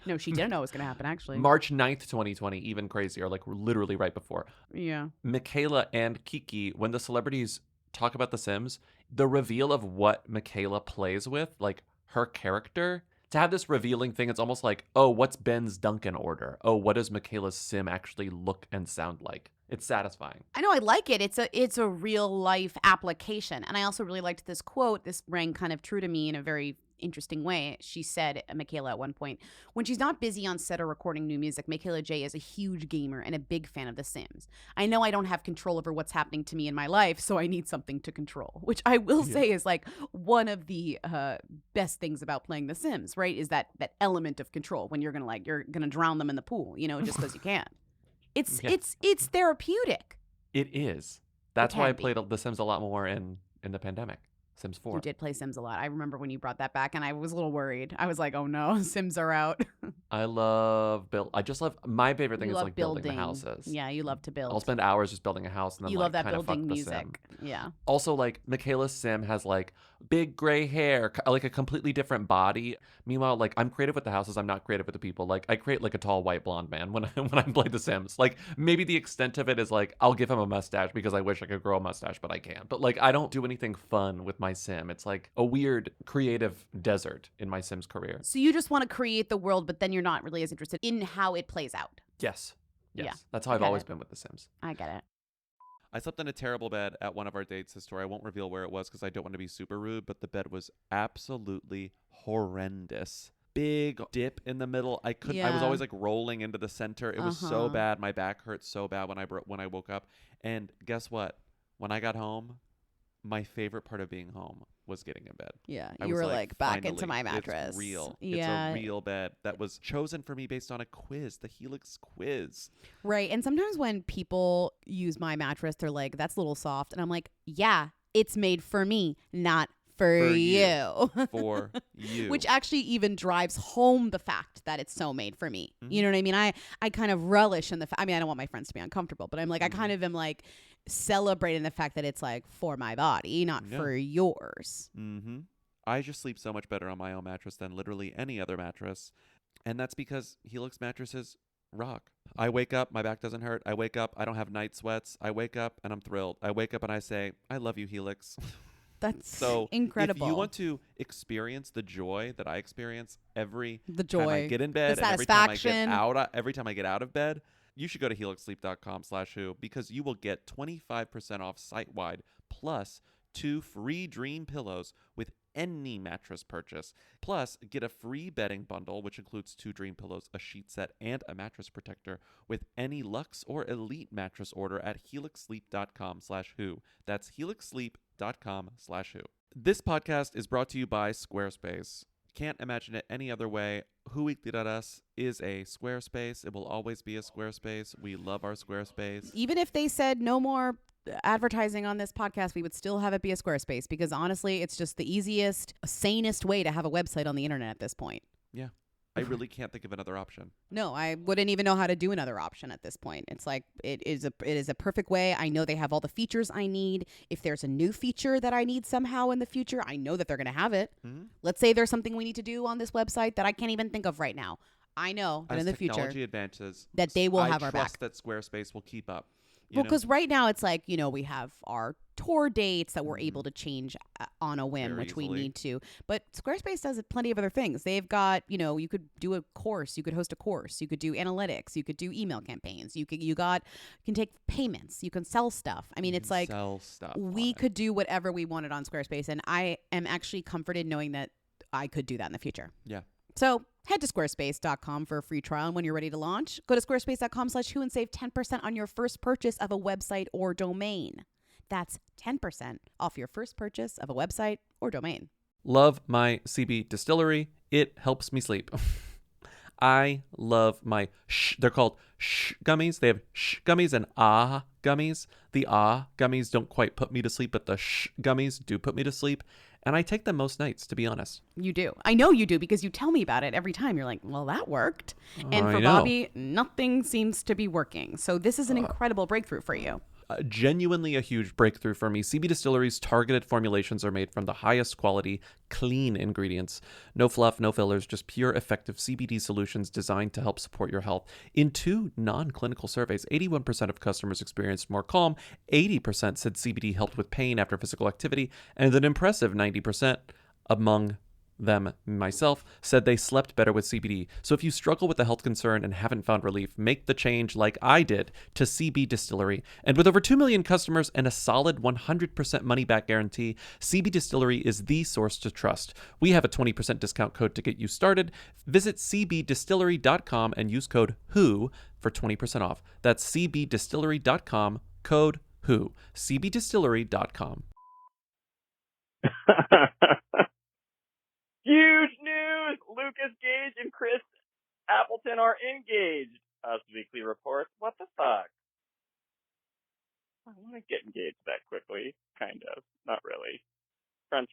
A: No, she didn't know it was going to happen, actually.
B: March 9th, 2020, even crazier, like literally right before.
A: Yeah.
B: Michaela and Kiki, when the celebrities talk about The Sims, the reveal of what Michaela plays with, like her character, to have this revealing thing, it's almost like, oh, what's Ben's Dunkin' order? Oh, what does Michaela's Sim actually look and sound like? It's satisfying.
A: I know, I like it. It's a real life application. And I also really liked this quote. This rang kind of true to me in a very interesting way. She said, Michaela, at one point, when she's not busy on set or recording new music, Michaela Jaé is a huge gamer and a big fan of The Sims. I know I don't have control over what's happening to me in my life, so I need something to control, which I will say is like one of the best things about playing The Sims, right? Is that element of control when you're gonna drown them in the pool, you know, just because you can. It's therapeutic.
B: It is. That's why I
A: can be.
B: played The Sims a lot more in the pandemic. Sims 4.
A: You did play Sims a lot. I remember when you brought that back, and I was a little worried. I was like, oh no, Sims are out.
B: I love I just love, my favorite thing
A: You
B: is
A: love
B: like building the houses.
A: Yeah, you love to build.
B: I'll spend hours just building a house and then
A: You
B: like
A: love that
B: kind of fuck
A: building
B: the
A: music.
B: Sim.
A: Yeah.
B: Also, like Michaela's Sim has like big gray hair, like a completely different body. Meanwhile, like I'm creative with the houses, I'm not creative with the people. Like I create like a tall white blonde man when I play The Sims. Like maybe the extent of it is like I'll give him a mustache because I wish I could grow a mustache, but I can't. But like I don't do anything fun with my Sim. It's like a weird creative desert in my Sims career.
A: So you just want to create the world, but then you're not really as interested in how it plays out.
B: Yes.
A: Yeah,
B: That's how I've
A: get
B: always
A: it.
B: been with The Sims.
A: I get it.
B: I slept in a terrible bed at one of our dates this story. I won't reveal where it was because I don't want to be super rude, but the bed was absolutely horrendous. Big dip in the middle. I was
A: Yeah.
B: always like rolling into the center. It was so bad. My back hurt so bad when I woke up. And guess what? When I got home, my favorite part of being home was getting in bed.
A: Yeah,
B: I
A: you
B: was
A: were like back into
B: finally,
A: my mattress.
B: It's real.
A: Yeah.
B: It's a real bed that was chosen for me based on a quiz, the Helix quiz.
A: Right. And sometimes when people use my mattress, they're like, that's a little soft. And I'm like, yeah, it's made for me, not for you.
B: For you.
A: Which actually even drives home the fact that it's so made for me.
B: Mm-hmm.
A: You know what I mean? I kind of relish in the I mean, I don't want my friends to be uncomfortable, but I'm like, I kind of am like celebrating the fact that it's like for my body, not for yours.
B: Mm-hmm. I just sleep so much better on my own mattress than literally any other mattress. And that's because Helix mattresses rock. I wake up, my back doesn't hurt. I wake up, I don't have night sweats. I wake up and I'm thrilled. I wake up and I say, I love you, Helix.
A: That's
B: so
A: incredible.
B: If you want to experience the joy that I experience every
A: The
B: time I
A: joy,
B: get in bed,
A: the
B: and every time I
A: satisfaction.
B: every time I get out of bed, you should go to helixsleep.com/who because you will get 25% off site-wide plus 2 free dream pillows with any mattress purchase. Plus, get a free bedding bundle, which includes 2 dream pillows, a sheet set, and a mattress protector with any Luxe or Elite mattress order at helixsleep.com/who. That's helixsleep.com/who. This podcast is brought to you by Squarespace. Can't imagine it any other way. WhoWeekly.us is a Squarespace. It will always be a Squarespace. We love our Squarespace.
A: Even if they said no more advertising on this podcast, we would still have it be a Squarespace because honestly, it's just the easiest, sanest way to have a website on the internet at this point.
B: Yeah. I really can't think of another option.
A: No, I wouldn't even know how to do another option at this point. It's like it is a perfect way. I know they have all the features I need. If there's a new feature that I need somehow in the future, I know that they're going to have it.
B: Mm-hmm.
A: Let's say there's something we need to do on this website that I can't even think of right now. I know that
B: As
A: in the future
B: technology advances,
A: that they will have our
B: I
A: back.
B: trust that Squarespace will keep up.
A: Well, because right now it's like, we have our tour dates that we're able to change on a whim,
B: Very
A: which we
B: easily.
A: need to. But Squarespace does plenty of other things. They've got, you could do a course, you could host a course, you could do analytics, you could do email campaigns, you can take payments, you can sell stuff. I mean, it's like
B: sell stuff
A: we could do whatever we wanted on Squarespace, and I am actually comforted knowing that I could do that in the future.
B: Yeah.
A: So head to squarespace.com for a free trial. And when you're ready to launch, go to squarespace.com/who and save 10% on your first purchase of a website or domain. That's 10% off your first purchase of a website or domain.
B: Love my CB distillery. It helps me sleep. I love my they're called gummies. They have gummies and gummies. The gummies don't quite put me to sleep, but the gummies do put me to sleep. And I take them most nights, to be honest.
A: You do. I know you do because you tell me about it every time. You're like, well, that worked. And for
B: I know.
A: Bobby, nothing seems to be working. So this is an incredible breakthrough for you.
B: Genuinely a huge breakthrough for me. CB Distillery's targeted formulations are made from the highest quality, clean ingredients. No fluff, no fillers, just pure, effective CBD solutions designed to help support your health. In 2 non-clinical surveys, 81% of customers experienced more calm, 80% said CBD helped with pain after physical activity, and an impressive 90% among them, myself, said they slept better with CBD. So if you struggle with a health concern and haven't found relief, make the change like I did to CB Distillery. And with over 2 million customers and a solid 100% money-back guarantee, CB Distillery is the source to trust. We have a 20% discount code to get you started. Visit cbdistillery.com and use code WHO for 20% off. That's cbdistillery.com, code WHO. cbdistillery.com.
R: Huge news! Lucas Gage and Chris Appleton are engaged. Us Weekly reports. What the fuck? I want to get engaged that quickly. Kind of. Not really. Crunch.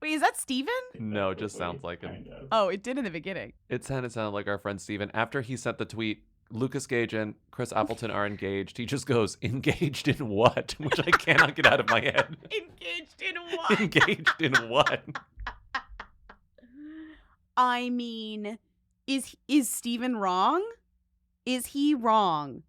A: Wait, is that Steven?
B: No, it just sounds like him.
A: Oh, it did in the beginning.
B: It sounded like our friend Steven. After he sent the tweet, Lucas Gage and Chris Appleton are engaged, he just goes, engaged in what? Which I cannot get out of my head.
A: Engaged in what?
B: Engaged in what?
A: I mean, is Steven wrong? Is he wrong?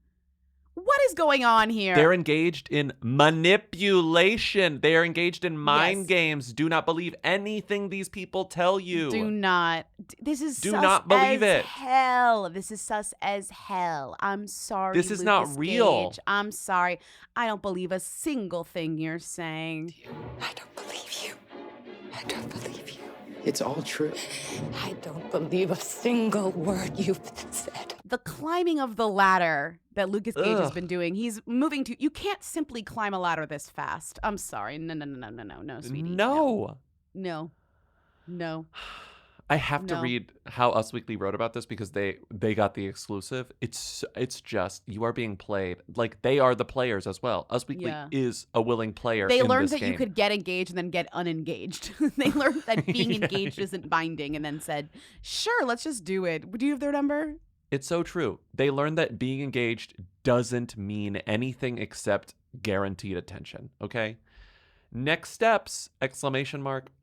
A: What is going on here?
B: They're engaged in manipulation. They are engaged in mind games. Do not believe anything these people tell you.
A: Do not. This is
B: Do
A: sus
B: not believe
A: as
B: it.
A: hell. This is sus as hell. I'm sorry.
B: This is not
A: Lucas
B: real.
A: Gage. I'm sorry. I don't believe a single thing you're saying.
D: I don't believe you. I don't believe you.
S: It's all true.
D: I don't believe a single word you've said.
A: The climbing of the ladder that Lucas Gage has
B: Ugh.
A: been doing, he's moving to. You can't simply climb a ladder this fast. I'm sorry. No, sweetie.
B: No.
A: No.
B: I have to
A: No.
B: read how Us Weekly wrote about this because they got the exclusive. It's just you are being played. Like they are the players as well. Us Weekly
A: Yeah.
B: is a willing player.
A: They
B: in
A: learned
B: this
A: that you
B: game.
A: could get engaged and then get unengaged. They learned that being
B: Yeah.
A: engaged isn't binding and then said, sure, let's just do it. Do you have their number?
B: It's so true. They learned that being engaged doesn't mean anything except guaranteed attention, okay? Next steps, !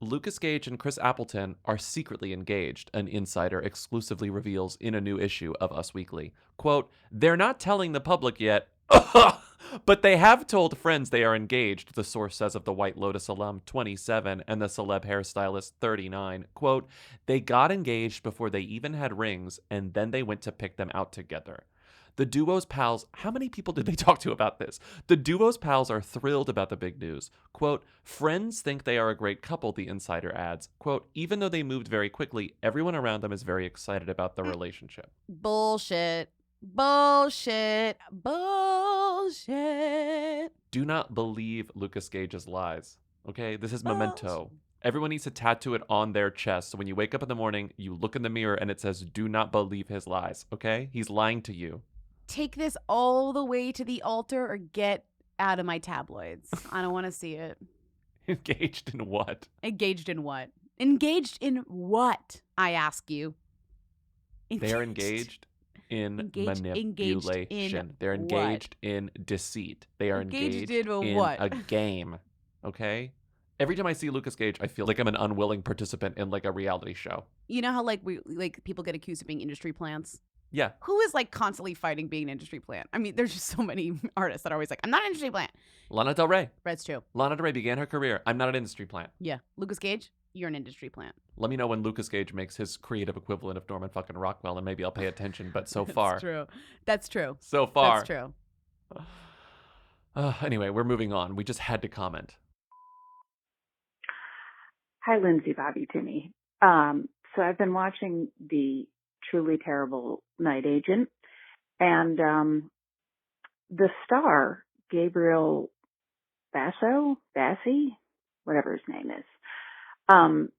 B: Lucas Gage and Chris Appleton are secretly engaged, an insider exclusively reveals in a new issue of Us Weekly. Quote, they're not telling the public yet, but they have told friends they are engaged, the source says of the White Lotus alum, 27, and the celeb hairstylist, 39. Quote, they got engaged before they even had rings, and then they went to pick them out together. The duo's pals, how many people did they talk to about this? The duo's pals are thrilled about the big news. Quote, friends think they are a great couple, the insider adds. Quote, even though they moved very quickly, everyone around them is very excited about the relationship.
A: Bullshit. Bullshit. Bullshit.
B: Do not believe Lucas Gage's lies. Okay? This is Memento. Everyone needs to tattoo it on their chest. So when you wake up in the morning, you look in the mirror and it says, do not believe his lies. Okay? He's lying to you.
A: Take this all the way to the altar or get out of my tabloids. I don't want to see it.
B: Engaged in what?
A: Engaged in what? Engaged in what, I ask you?
B: They are engaged in manipulation. They're engaged in deceit. They are engaged in
A: what?
B: a game. Okay? Every time I see Lucas Gage, I feel like I'm an unwilling participant in like a reality show.
A: You know how like people get accused of being industry plants?
B: Yeah.
A: Who is like constantly fighting being an industry plant? I mean, there's just so many artists that are always like, I'm not an industry plant.
B: Lana Del Rey.
A: That's true.
B: Lana Del Rey began her career. I'm not an industry plant.
A: Yeah. Lucas Gage, you're an industry plant.
B: Let me know when Lucas Gage makes his creative equivalent of Norman fucking Rockwell, and maybe I'll pay attention. But so far.
A: That's true. That's true.
B: So far.
A: That's true.
B: Anyway, we're moving on. We just had to comment.
S: Hi, Lindsay, Bobby, Timmy. So I've been watching the truly terrible Night Agent, and the star, Gabriel Basso, whatever his name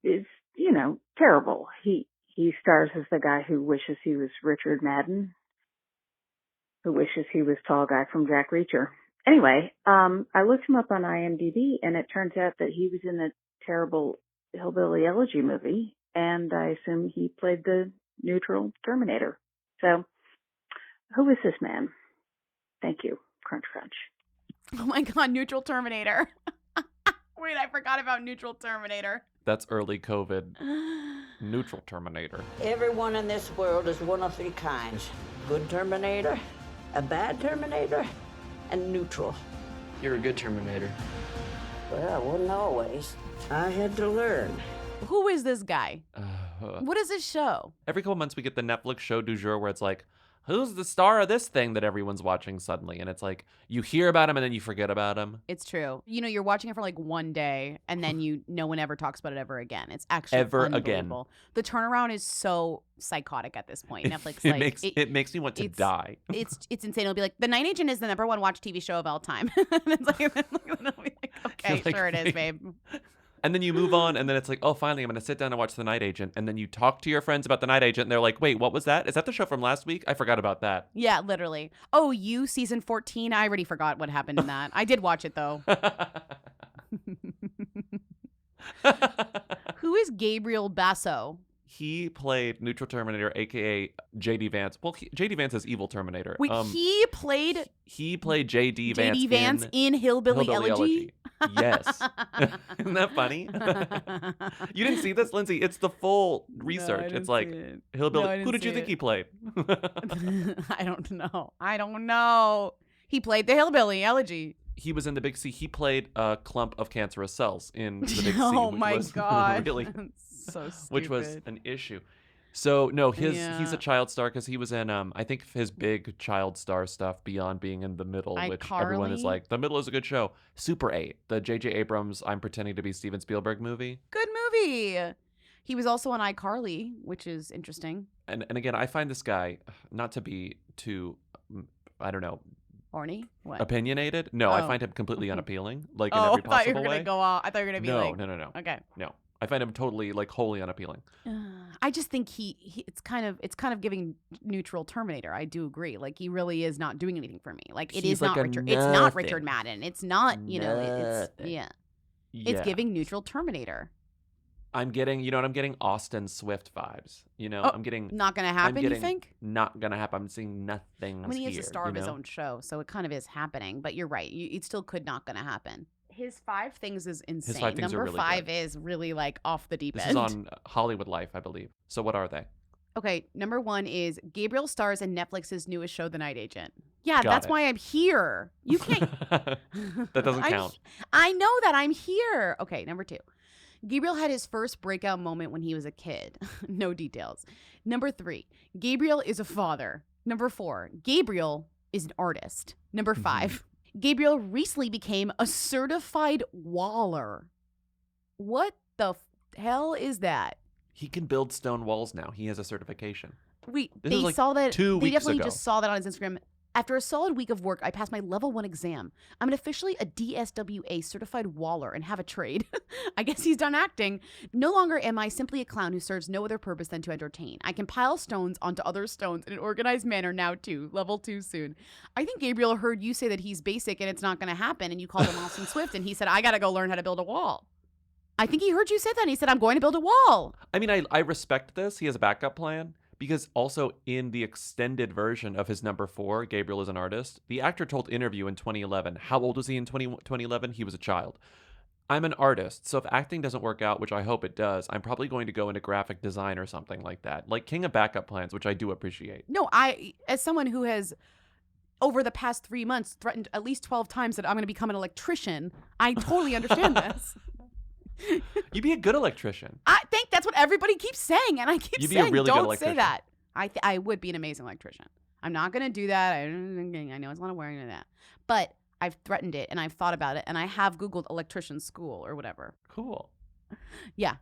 S: is, you know, terrible. He stars as the guy who wishes he was Richard Madden, who wishes he was tall guy from Jack Reacher. Anyway, I looked him up on IMDb, and it turns out that he was in a terrible Hillbilly Elegy movie, and I assume he played the Neutral Terminator. So, who is this man? Thank you. Crunch, crunch.
A: Oh my God, Neutral Terminator. Wait, I forgot about Neutral Terminator.
B: That's early COVID. Neutral Terminator.
T: Everyone in this world is one of three kinds. Good Terminator, a bad Terminator, and neutral.
U: You're a good Terminator.
T: Well, I wasn't always. I had to learn.
A: Who is this guy? What is this show?
B: Every couple months we get the Netflix show du jour where it's like, who's the star of this thing that everyone's watching suddenly? And it's like, you hear about him and then you forget about him.
A: It's true. You know, you're watching it for like one day and then no one ever talks about it ever again. It's actually
B: ever
A: unbelievable. Again. The turnaround is so psychotic at this point. Netflix
B: it makes me want to die.
A: It's insane. It'll be like, The Night Agent is the #1 watched TV show of all time. And it's like, it'll be like, okay, sure it is, babe.
B: And then you move on, and then it's like, oh, finally, I'm going to sit down and watch The Night Agent. And then you talk to your friends about The Night Agent, and they're like, wait, what was that? Is that the show from last week? I forgot about that.
A: Yeah, literally. Oh, You, season 14? I already forgot what happened in that. I did watch it, though. Who is Gabriel Basso?
B: He played Neutral Terminator, a.k.a. J.D. Vance. Well, J.D. Vance is evil Terminator.
A: Wait, he played
B: J.D. Vance.
A: J.D. Vance in Hillbilly Elegy?
B: Yes. Isn't that funny? You didn't see this, Lindsay? It's the full research. It's like Hillbilly. Who did you think he played?
A: I don't know. He played the Hillbilly Elegy.
B: He was in the Big C. He played a clump of cancerous cells in the Big C.
A: Oh my God.
B: Really,
A: so stupid.
B: Which was an issue. So no, he's a child star because he was in I think his big child star stuff beyond being in The Middle, which everyone is like, The Middle is a good show. Super 8, the J.J. Abrams I'm pretending to be Steven Spielberg movie.
A: Good movie. He was also on iCarly, which is interesting.
B: And again, I find this guy, not to be too, I don't know,
A: horny? What?
B: Opinionated? No, I find him completely unappealing, like in every possible way.
A: I thought you were gonna go off. I thought you were gonna be like,
B: no.
A: Okay.
B: No. I find him totally like wholly unappealing.
A: I just think it's kind of giving Neutral Terminator. I do agree. Like he really is not doing anything for me. Like it is not Richard. It's not Richard Madden. It's not It's giving Neutral Terminator.
B: I'm getting, I'm getting Austin Swift vibes. I'm getting
A: not gonna happen. You think?
B: Not gonna happen. I'm seeing nothing.
A: I mean, he is a star of his own show, so it kind of is happening. But you're right. It still could not gonna happen. His 5 things is insane.
B: His 5 things
A: Number
B: are really
A: 5
B: good.
A: is really like off the deep
B: This
A: end.
B: is on Hollywood Life, I believe. So what are they?
A: Okay, number 1 is Gabriel stars in Netflix's newest show, The Night Agent. Yeah,
B: Got
A: that's
B: it.
A: why I'm here. You can't.
B: That doesn't count.
A: I know that I'm here. Okay, number 2. Gabriel had his first breakout moment when he was a kid. No details. Number 3, Gabriel is a father. Number 4, Gabriel is an artist. Number 5, Gabriel recently became a certified waller. What the hell is that?
B: He can build stone walls now. He has a certification.
A: Wait,
B: This
A: they
B: was like
A: saw that.
B: 2
A: They
B: weeks
A: definitely
B: ago.
A: just saw that on his Instagram. After a solid week of work, I passed my level 1 exam. I'm officially a DSWA certified waller and have a trade. I guess he's done acting. No longer am I simply a clown who serves no other purpose than to entertain. I can pile stones onto other stones in an organized manner now too. Level 2 soon. I think Gabriel heard you say that he's basic and it's not going to happen, and you called him Austin Swift, and he said, I got to go learn how to build a wall. I think he heard you say that, and he said, I'm going to build a wall.
B: I mean, I respect this. He has a backup plan. Because also in the extended version of his number 4, Gabriel is an artist, the actor told Interview in 2011, how old was he in 2011? He was a child. I'm an artist, so if acting doesn't work out, which I hope it does, I'm probably going to go into graphic design or something like that. Like king of backup plans, which I do appreciate.
A: No, as someone who has, over the past 3 months, threatened at least 12 times that I'm going to become an electrician, I totally understand this.
B: You'd be a good electrician.
A: I think that's what everybody keeps saying, and I keep
B: You'd be a
A: saying,
B: really good
A: don't
B: electrician.
A: say that. I would be an amazing electrician. I'm not going to do that. I know it's a lot of wearing of that. But I've threatened it, and I've thought about it, and I have Googled electrician school or whatever.
B: Cool.
A: Yeah.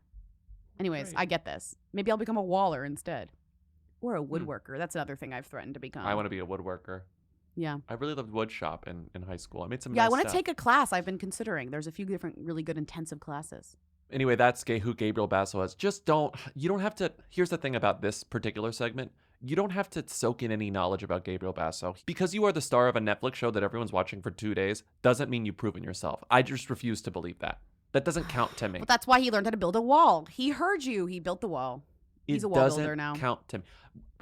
A: Anyways, I get this. Maybe I'll become a waller instead. Or a woodworker. That's another thing I've threatened to become.
B: I want to be a woodworker.
A: Yeah.
B: I really loved wood shop in high school. I made some
A: Yeah,
B: nice
A: I want to
B: stuff.
A: take a class I've been considering. There's a few different really good intensive classes.
B: Anyway, that's who Gabriel Basso is. You don't have to, here's the thing about this particular segment. You don't have to soak in any knowledge about Gabriel Basso. Because you are the star of a Netflix show that everyone's watching for 2 days doesn't mean you've proven yourself. I just refuse to believe that. That doesn't count to me.
A: Well, that's why he learned how to build a wall. He heard you. He built the wall. He's a wall builder now.
B: It doesn't count to me.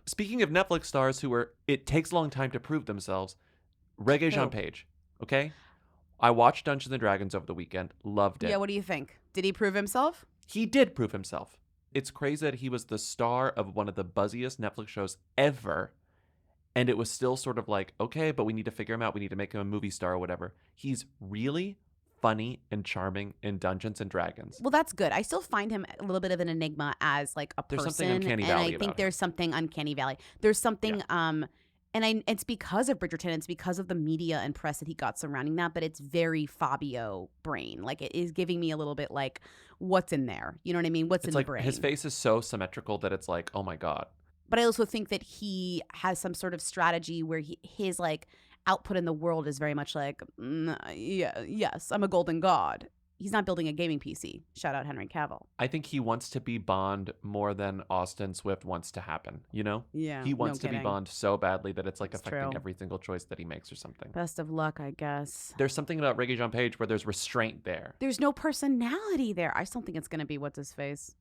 B: Speaking of Netflix stars it takes a long time to prove themselves, Regé-Jean Page, okay? I watched Dungeons & Dragons over the weekend. Loved it.
A: Yeah, what do you think? Did he prove himself?
B: He did prove himself. It's crazy that he was the star of one of the buzziest Netflix shows ever, and it was still sort of like, okay, but we need to figure him out. We need to make him a movie star or whatever. He's really funny and charming in Dungeons & Dragons.
A: Well, that's good. I still find him a little bit of an enigma as like a
B: There's
A: person.
B: something Uncanny
A: and
B: Valley
A: I
B: about
A: think
B: him.
A: there's something Uncanny Valley. There's something it's because of Bridgerton. It's because of the media and press that he got surrounding that. But it's very Fabio brain. Like it is giving me a little bit like, what's in there? You know what I mean? What's
B: It's
A: in
B: like
A: the brain?
B: his face is so symmetrical that it's like, oh my God.
A: But I also think that he has some sort of strategy where his like output in the world is very much like, yes, I'm a golden god. He's not building a gaming PC. Shout out Henry Cavill.
B: I think he wants to be Bond more than Austin Swift wants to happen, you know?
A: Yeah,
B: He wants
A: no
B: to be
A: kidding.
B: Bond so badly that it's like
A: It's
B: affecting
A: true.
B: every single choice that he makes or something.
A: Best of luck, I guess.
B: There's something about Regé-Jean Page where there's restraint there.
A: There's no personality there. I still think it's going to be what's his face?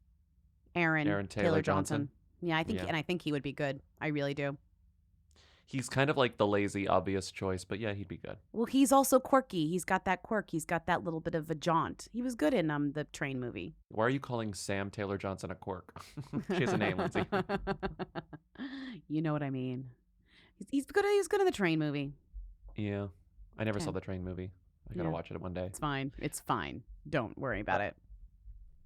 A: Aaron Taylor Johnson. Yeah, I think he would be good. I really do.
B: He's kind of like the lazy, obvious choice, but yeah, he'd be good.
A: Well, he's also quirky. He's got that quirk. He's got that little bit of a jaunt. He was good in the Train movie.
B: Why are you calling Sam Taylor Johnson a quirk? She has a name, Lindsay.
A: You know what I mean. He's good. He's good in the Train movie.
B: Yeah. I never saw
A: Okay.
B: the Train movie. I gotta
A: Yeah.
B: watch it one day.
A: It's fine. It's fine. Don't worry about it.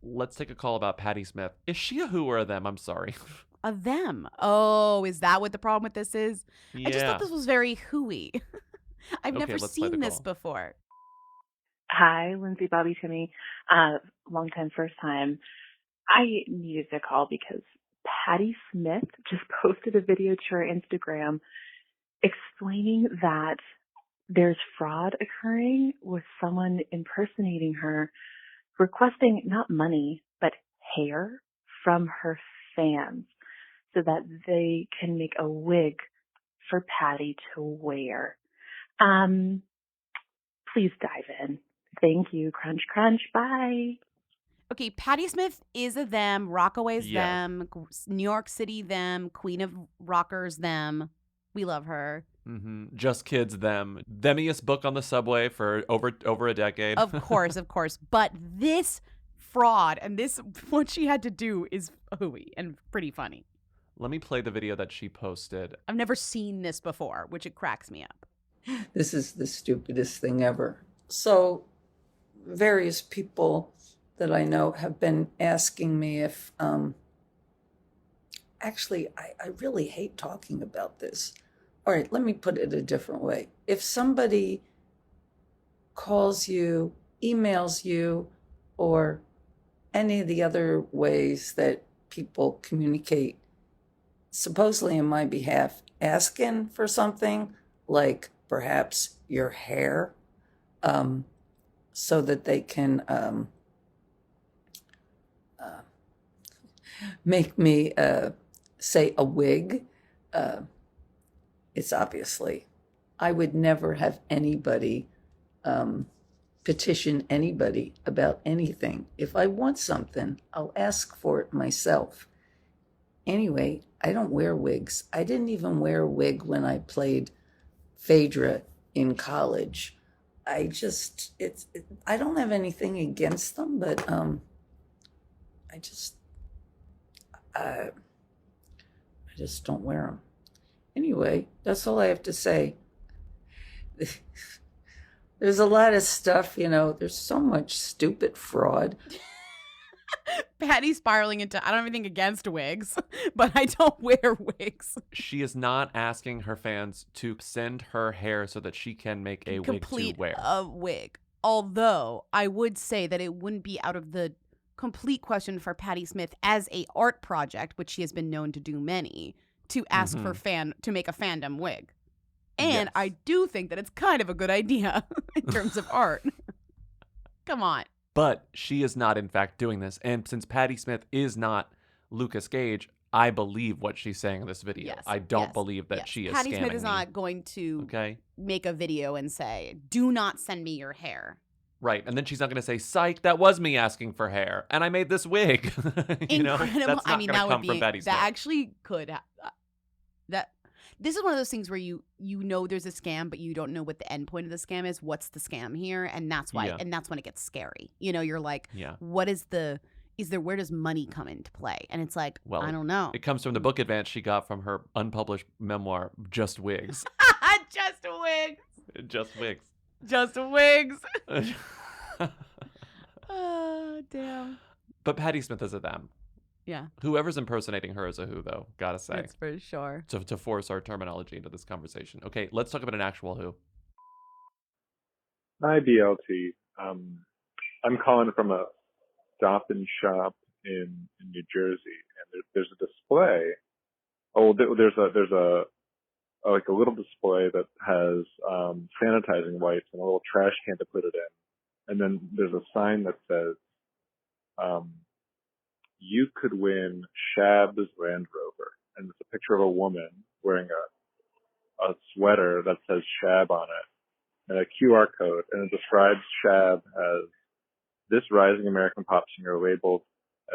B: Let's take a call about Patti Smith. Is she a who or a them? I'm sorry.
A: A them. Oh, is that what the problem with this is? I just
B: Yeah.
A: thought this was very hooey. I've
B: Okay,
A: never
B: let's play the
A: seen this
B: call.
A: before.
E: Hi, Lindsay, Bobby, Timmy. Long time, first time. I needed to call because Patti Smith just posted a video to her Instagram explaining that there's fraud occurring with someone impersonating her, requesting not money, but hair from her fans so that they can make a wig for Patti to wear. Please dive in. Thank you. Crunch, crunch. Bye.
A: Okay, Patti Smith is a them, Rockaway's
B: Yeah.
A: them, New York City them, Queen of Rockers them. We love her.
B: Just Kids them. Themiest book on the subway for over a decade.
A: Of course, of course. But this fraud and this, what she had to do is hooey and pretty funny.
B: Let me play the video that she posted.
A: I've never seen this before, which it cracks me up.
V: This is the stupidest thing ever. So, various people that I know have been asking me if, actually, I really hate talking about this, all right, let me put it a different way. If somebody calls you, emails you, or any of the other ways that people communicate, supposedly on my behalf, asking for something like perhaps your hair, so that they can make me say a wig, it's obviously, I would never have anybody petition anybody about anything. If I want something, I'll ask for it myself. Anyway, I don't wear wigs. I didn't even wear a wig when I played Phaedra in college. I don't have anything against them, but I just don't wear them. Anyway, that's all I have to say. There's a lot of stuff, there's so much stupid fraud.
A: Patty spiraling into, I don't have anything against wigs, but I don't wear wigs.
B: She is not asking her fans to send her hair so that she can make a wig to wear.
A: A wig. Although I would say that it wouldn't be out of the complete question for Patti Smith as a art project, which she has been known to do many, to ask for to make a fandom wig. And yes. I do think that it's kind of a good idea in terms of art. Come on.
B: But she is not, in fact, doing this. And since Patti Smith is not Lucas Gage, I believe what she's saying in this video.
A: Yes,
B: I don't believe that she is
A: Patti
B: scamming
A: Smith is
B: me.
A: not going to make a video and say, do not send me your hair.
B: Right. And then she's not going to say, psych, that was me asking for hair. And I made this wig.
A: Incredible.
B: That's not
A: I mean,
B: going to come from Patti Smith.
A: That actually could this is one of those things where you know there's a scam, but you don't know what the end point of the scam is. What's the scam here? And that's why, and that's when it gets scary. You're like, what is where does money come into play? And it's like, well, I don't know.
B: It comes from the book advance she got from her unpublished memoir, Just Wigs.
A: Just wigs.
B: Just wigs.
A: Just wigs. Oh, damn.
B: But Patti Smith is a them.
A: Yeah.
B: Whoever's impersonating her is a who, though. Gotta say.
A: That's for sure.
B: To force our terminology into this conversation. Okay, let's talk about an actual who.
O: Hi, BLT. I'm calling from a Stop and Shop in New Jersey, and there's a display. Oh, there's a like a little display that has sanitizing wipes and a little trash can to put it in, and then there's a sign that says, "You could win Shab's Land Rover," and it's a picture of a woman wearing a sweater that says Shab on it, and a QR code, and it describes Shab as this rising American pop singer labeled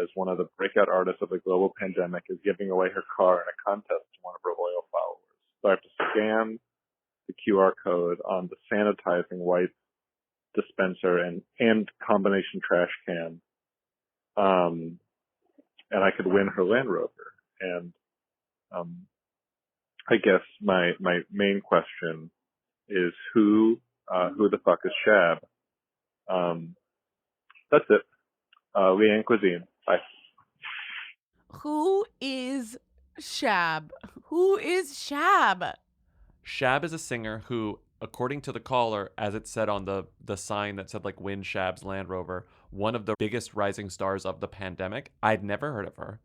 O: as one of the breakout artists of the global pandemic is giving away her car in a contest to one of her loyal followers. So I have to scan the QR code on the sanitizing wipe dispenser and combination trash can, and I could win her Land Rover. And I guess my main question is who the fuck is Shab? That's it. Leanne Cuisine. Bye.
A: Who is Shab? Who is Shab?
B: Shab is a singer who, according to the caller, as it said on the sign that said like win Shab's Land Rover, one of the biggest rising stars of the pandemic. I'd never heard of her.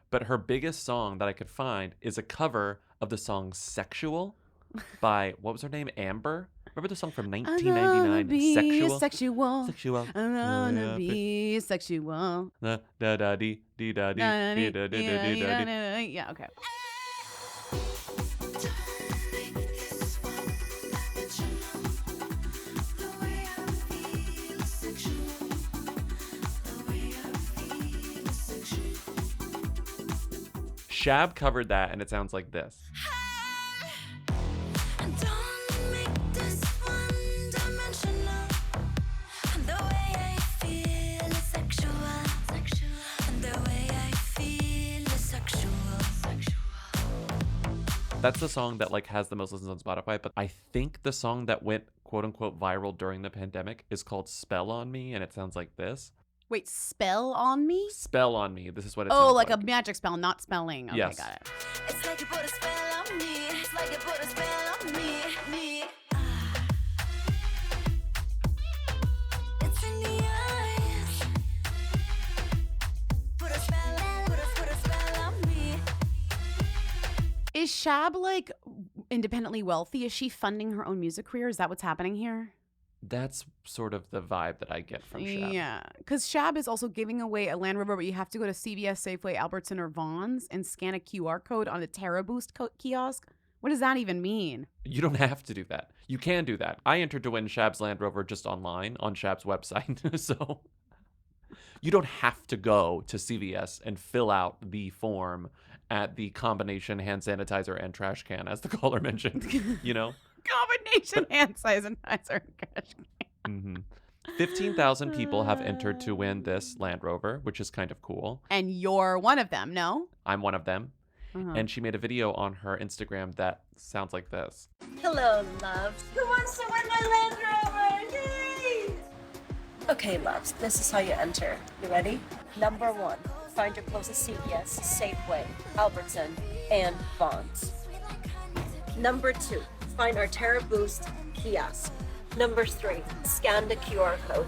B: But her biggest song that I could find is a cover of the song Sexual by, what was her name? Amber? Remember the song from 1999?
A: Sexual.
B: Sexual.
A: I wanna be sexual.
B: Da da da dee dee da dee dee da dee da dee da dee.
A: Yeah, okay.
B: Shab covered that, and it sounds like this. That's the song that like has the most listens on Spotify, but I think the song that went quote unquote viral during the pandemic is called Spell on Me, and it sounds like this.
A: Wait, spell on me?
B: Spell on me. This is what it sounds like.
A: A magic spell, not spelling. Okay,
B: yes.
A: Got it.
C: It's like you put a spell on on me. It's like you put a spell on me. It's in the eyes. Put a spell on me.
A: Is Shab like independently wealthy? Is she funding her own music career? Is that what's happening here?
B: That's sort of the vibe that I get from Shab.
A: Yeah, because Shab is also giving away a Land Rover, but you have to go to CVS, Safeway, Albertson, or Vons and scan a QR code on a Terra Boost kiosk. What does that even mean?
B: You don't have to do that. You can do that. I entered to win Shab's Land Rover just online on Shab's website. So you don't have to go to CVS and fill out the form at the combination hand sanitizer and trash can, as the caller mentioned, you know?
A: Combination hand sanitizer and trash
B: Mm-hmm.
A: can.
B: 15,000 people have entered to win this Land Rover, which is kind of cool.
A: And you're one of them, no?
B: I'm one of them.
A: Uh-huh.
B: And she made a video on her Instagram that sounds like this.
G: Hello, loves. Who wants to win my Land Rover? Yay! Okay, loves, this is how you enter. You ready? Number 1, find your closest CVS, Safeway, Albertson, and Vons. Number 2, find our Terra Boost kiosk. Number 3, scan the QR code.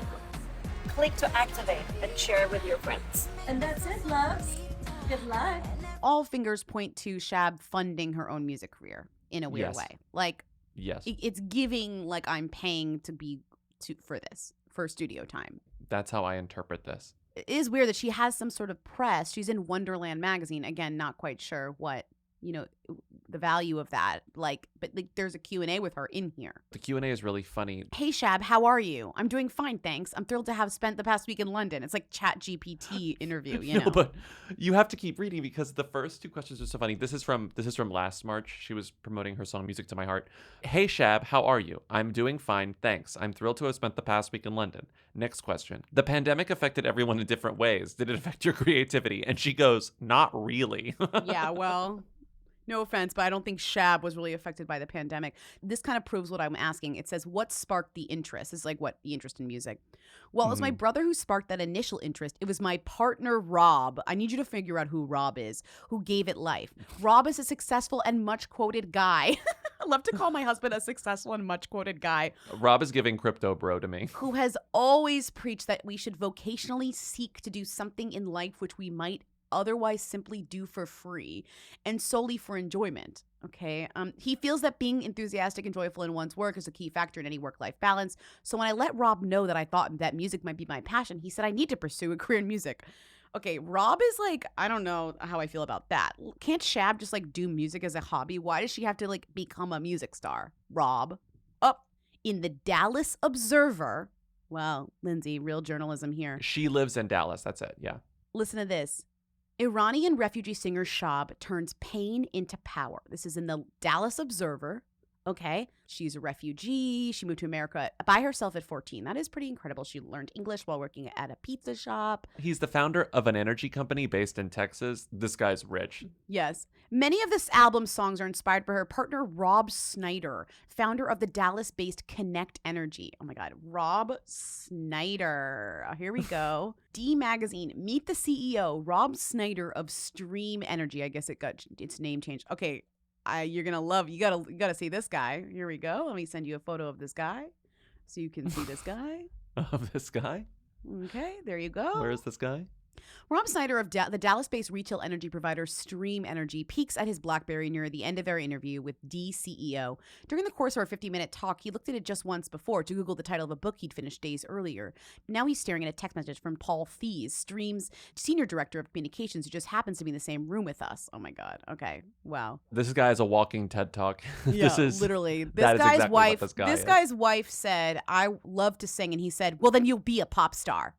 G: Click to activate and share with your friends. And that's it, loves. Good luck.
A: All fingers point to Shab funding her own music career in a weird
B: Yes.
A: way. Like,
B: Yes.
A: it's giving like I'm paying for this, for studio time.
B: That's how I interpret this.
A: It is weird that she has some sort of press. She's in Wonderland magazine. Again, not quite sure what, the value of that. Like, but like there's a Q&A with her in here.
B: The Q&A is really funny.
A: Hey Shab, how are you? I'm doing fine, thanks. I'm thrilled to have spent the past week in London. It's like Chat GPT interview, you know.
B: No, but you have to keep reading because the first two questions are so funny. This is from last March. She was promoting her song Music to My Heart. Hey Shab, how are you? I'm doing fine, thanks. I'm thrilled to have spent the past week in London. Next question. The pandemic affected everyone in different ways. Did it affect your creativity? And she goes, not really.
A: Yeah, well, no offense, but I don't think Shab was really affected by the pandemic. This kind of proves what I'm asking. It says, what sparked the interest? It's like, what, the interest in music? Well, it was my brother who sparked that initial interest. It was my partner, Rob. I need you to figure out who Rob is, who gave it life. Rob is a successful and much quoted guy. I love to call my husband a successful and much quoted guy.
B: Rob is giving crypto bro to me.
A: Who has always preached that we should vocationally seek to do something in life which we might otherwise simply do for free and solely for enjoyment. Okay. He feels that being enthusiastic and joyful in one's work is a key factor in any work-life balance. So when I let Rob know that I thought that music might be my passion, he said I need to pursue a career in music. Okay, Rob is like, I don't know how I feel about that. Can't Shab just like do music as a hobby? Why does she have to like become a music star? Rob. Up in the Dallas Observer. Well, Lindsay, real journalism here.
B: She lives in Dallas. That's it. Yeah.
A: Listen to this. Iranian refugee singer Shab turns pain into power. This is in the Dallas Observer. Okay. She's a refugee. She moved to America by herself at 14. That is pretty incredible. She learned English while working at a pizza shop.
B: He's the founder of an energy company based in Texas. This guy's rich.
A: Yes. Many of this album's songs are inspired by her partner, Rob Snyder, founder of the Dallas-based Connect Energy. Oh my God. Rob Snyder. Here we go. D Magazine. Meet the CEO, Rob Snyder of Stream Energy. I guess it got its name changed. Okay. You're gonna love. You gotta see this guy. Here we go. Let me send you a photo of this guy, so you can see this guy.
B: Of this guy?
A: Okay, there you go.
B: Where is this guy?
A: Rob Snyder of the Dallas-based retail energy provider Stream Energy peeks at his BlackBerry near the end of our interview with D CEO. During the course of our 50-minute talk, he looked at it just once before to Google the title of a book he'd finished days earlier. Now he's staring at a text message from Paul Fees, Stream's senior director of communications, who just happens to be in the same room with us. Oh my God. Okay. Wow.
B: This guy is a walking TED Talk.
A: Yeah,
B: This is
A: literally. This
B: that is
A: guy's
B: exactly
A: wife.
B: what
A: This guy's wife said, "I love to sing," and he said, "Well, then you'll be a pop star.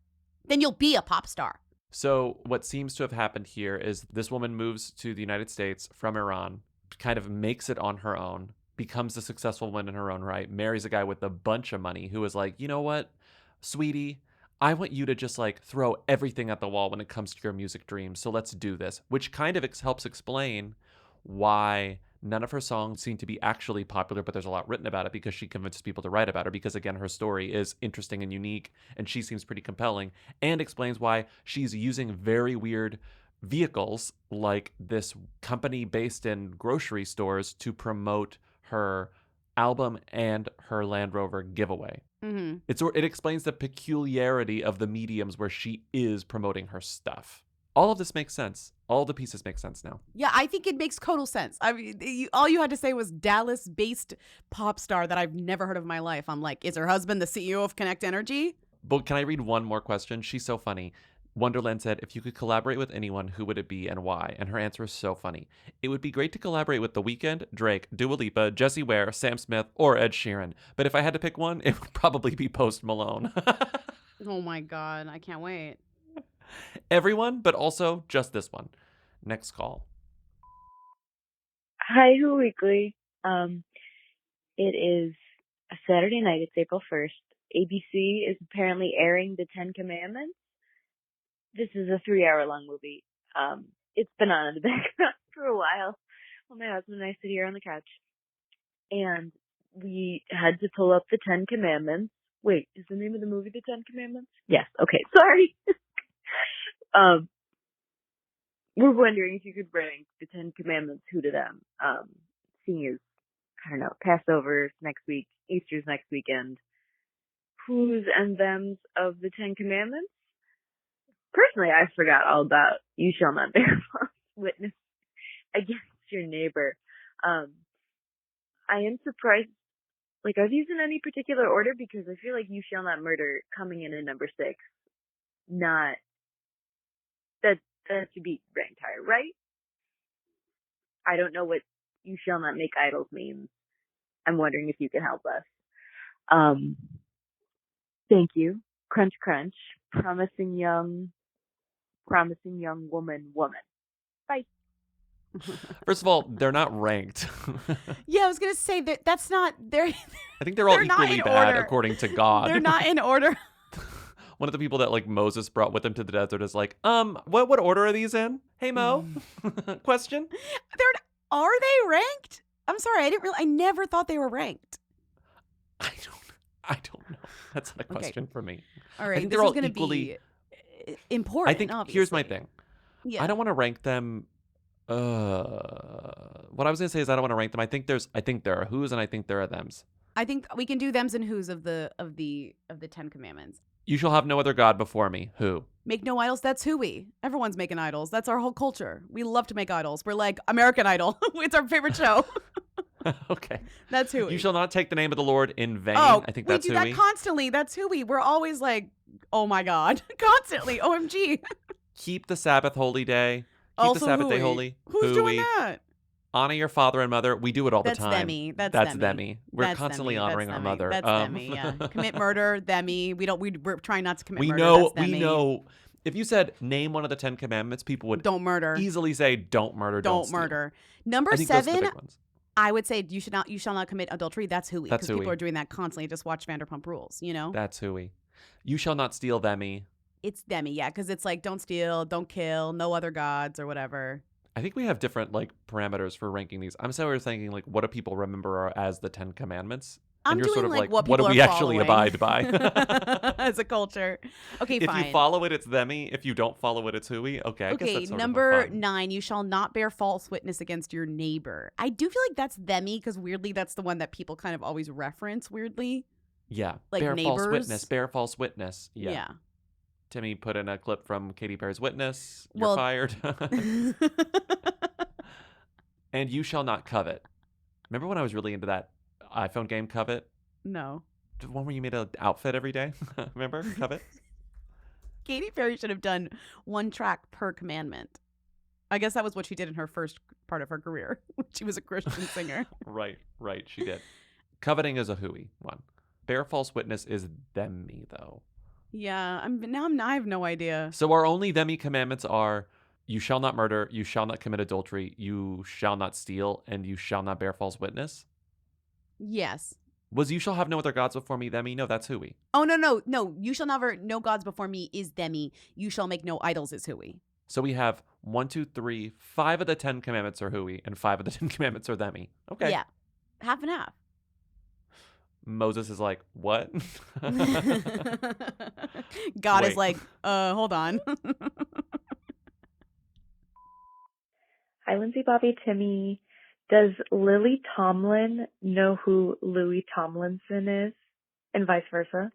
A: Then you'll be a pop star."
B: So what seems to have happened here is this woman moves to the United States from Iran, kind of makes it on her own, becomes a successful woman in her own right, marries a guy with a bunch of money who is like, you know what, sweetie, I want you to just like throw everything at the wall when it comes to your music dreams. So let's do this, which kind of helps explain why none of her songs seem to be actually popular, but there's a lot written about it because she convinces people to write about her because, again, her story is interesting and unique, and she seems pretty compelling, and explains why she's using very weird vehicles like this company based in grocery stores to promote her album and her Land Rover giveaway.
A: Mm-hmm.
B: It explains the peculiarity of the mediums where she is promoting her stuff. All of this makes sense. All the pieces make sense now.
A: Yeah, I think it makes total sense. I mean, all you had to say was Dallas-based pop star that I've never heard of in my life. I'm like, is her husband the CEO of Connect Energy?
B: But can I read one more question? She's so funny. Wonderland said, if you could collaborate with anyone, who would it be and why? And her answer is so funny. It would be great to collaborate with The Weeknd, Drake, Dua Lipa, Jessie Ware, Sam Smith, or Ed Sheeran. But if I had to pick one, it would probably be Post Malone.
A: Oh my God, I can't wait.
B: Everyone, but also just this one. Next call.
H: Hi, Who Weekly. It is a Saturday night. It's April 1st. ABC is apparently airing the 10 Commandments. This is a 3-hour-long movie. It's been on in the background for a while while my husband and I sit here on the couch. And we had to pull up the 10 Commandments. Wait, is the name of the movie the 10 Commandments? Yes. Okay. Sorry. We're wondering if you could rank the 10 Commandments who to them. Seeing as, I don't know, Passover's next week, Easter's next weekend. Who's and them's of the 10 Commandments? Personally, I forgot all about you shall not bear false witness against your neighbor. I am surprised, like, are these in any particular order? Because I feel like you shall not murder coming in at number 6. Not, that should be ranked higher, right? I don't know what you shall not make idols means. I'm wondering if you can help us. Thank you. Crunch, crunch. Promising young woman. Bye.
B: First of all, they're not ranked.
A: Yeah, I was going to say that's not,
B: I think they're all
A: They're not
B: equally
A: in
B: bad
A: order.
B: according to God.
A: they're not in order.
B: One of the people that like Moses brought with him to the desert is like, what order are these in? Hey Mo, question.
A: Are they ranked? I'm sorry, I never thought they were ranked.
B: I don't know. That's not a question for me.
A: All
B: I
A: right,
B: think
A: this
B: they're
A: is
B: all
A: going to
B: equally
A: be important.
B: I think
A: obviously.
B: here's my thing.
A: Yeah.
B: I don't want to rank them. What I was gonna say is I don't want to rank them. I think there are who's and I think there are thems.
A: I think we can do thems and who's of the 10 Commandments.
B: You shall have no other god before me. Who?
A: Make no idols. That's who we. Everyone's making idols. That's our whole culture. We love to make idols. We're like American Idol. It's our favorite show.
B: Okay.
A: That's who we.
B: You shall not take the name of the Lord in vain.
A: Oh,
B: I think
A: we
B: that's
A: do
B: who
A: that
B: we.
A: constantly. That's who we. We're always like, oh my God, constantly. OMG.
B: Keep the Sabbath holy day. Keep
A: Also
B: the Sabbath day
A: hooey.
B: holy.
A: Who's doing
B: Hooey.
A: that?
B: Honor your father and mother. We do it all
A: That's
B: the time.
A: themmy. That's
B: themmy. We're
A: That's
B: constantly
A: themmy.
B: honoring
A: That's
B: our
A: themmy.
B: mother.
A: That's themmy, yeah. Commit murder, themmy. We're trying not to commit
B: we
A: murder.
B: know.
A: That's
B: We
A: themmy.
B: know. If you said name one of the 10 Commandments, people would
A: Don't murder.
B: easily say don't murder.
A: Don't
B: steal.
A: murder. Number
B: I think those are the
A: 7.
B: big ones.
A: I would say you shall not commit adultery. That's who we.
B: That's
A: Because people
B: hooey.
A: are doing that constantly. Just watch Vanderpump Rules. You know.
B: That's who we. You shall not steal themmy.
A: It's themmy, yeah, because it's like don't steal, don't kill, no other gods or whatever.
B: I think we have different like parameters for ranking these. I'm sort of thinking like, what do people remember as the 10 Commandments?
A: I'm
B: And you're
A: doing
B: sort of
A: like
B: like,
A: what
B: do
A: people
B: we
A: are
B: actually
A: following.
B: abide by?
A: As a culture. Okay,
B: if
A: fine.
B: you follow it, it's themmy. If you don't follow it, it's hooey. Okay, I guess
A: Okay,
B: that's sort
A: number
B: of a fun.
A: 9, you shall not bear false witness against your neighbor. I do feel like that's themmy because weirdly that's the one that people kind of always reference weirdly.
B: Yeah,
A: like
B: bear false
A: neighbors.
B: witness. Bear false witness. Yeah.
A: Yeah.
B: Timmy put in a clip from Katy Perry's Witness. You're
A: Well-
B: fired. And you shall not covet. Remember when I was really into that iPhone game, Covet?
A: No.
B: The one where you made an outfit every day? Remember? Covet?
A: Katy Perry should have done 1 track per commandment. I guess that was what she did in her first part of her career. She was a Christian singer.
B: Right, she did. Coveting is a hooey one. Bear false witness is themmy, though.
A: Yeah, I have no idea.
B: So our only themmy commandments are you shall not murder, you shall not commit adultery, you shall not steal, and you shall not bear false witness.
A: Yes.
B: Was you shall have no other gods before me themmy? No, that's hooey.
A: Oh, no. You shall never, no gods before me is themmy. You shall make no idols is hooey.
B: So we have 1, 2, 3, 5 of the 10 commandments are hooey, and 5 of the 10 commandments are themmy. Okay.
A: Yeah. Half and half.
B: Moses is like, what?
A: God is
B: Wait.
A: like, hold on.
E: Hi, Lindsay, Bobby, Timmy. Does Lily Tomlin know who Louis Tomlinson is? And vice versa.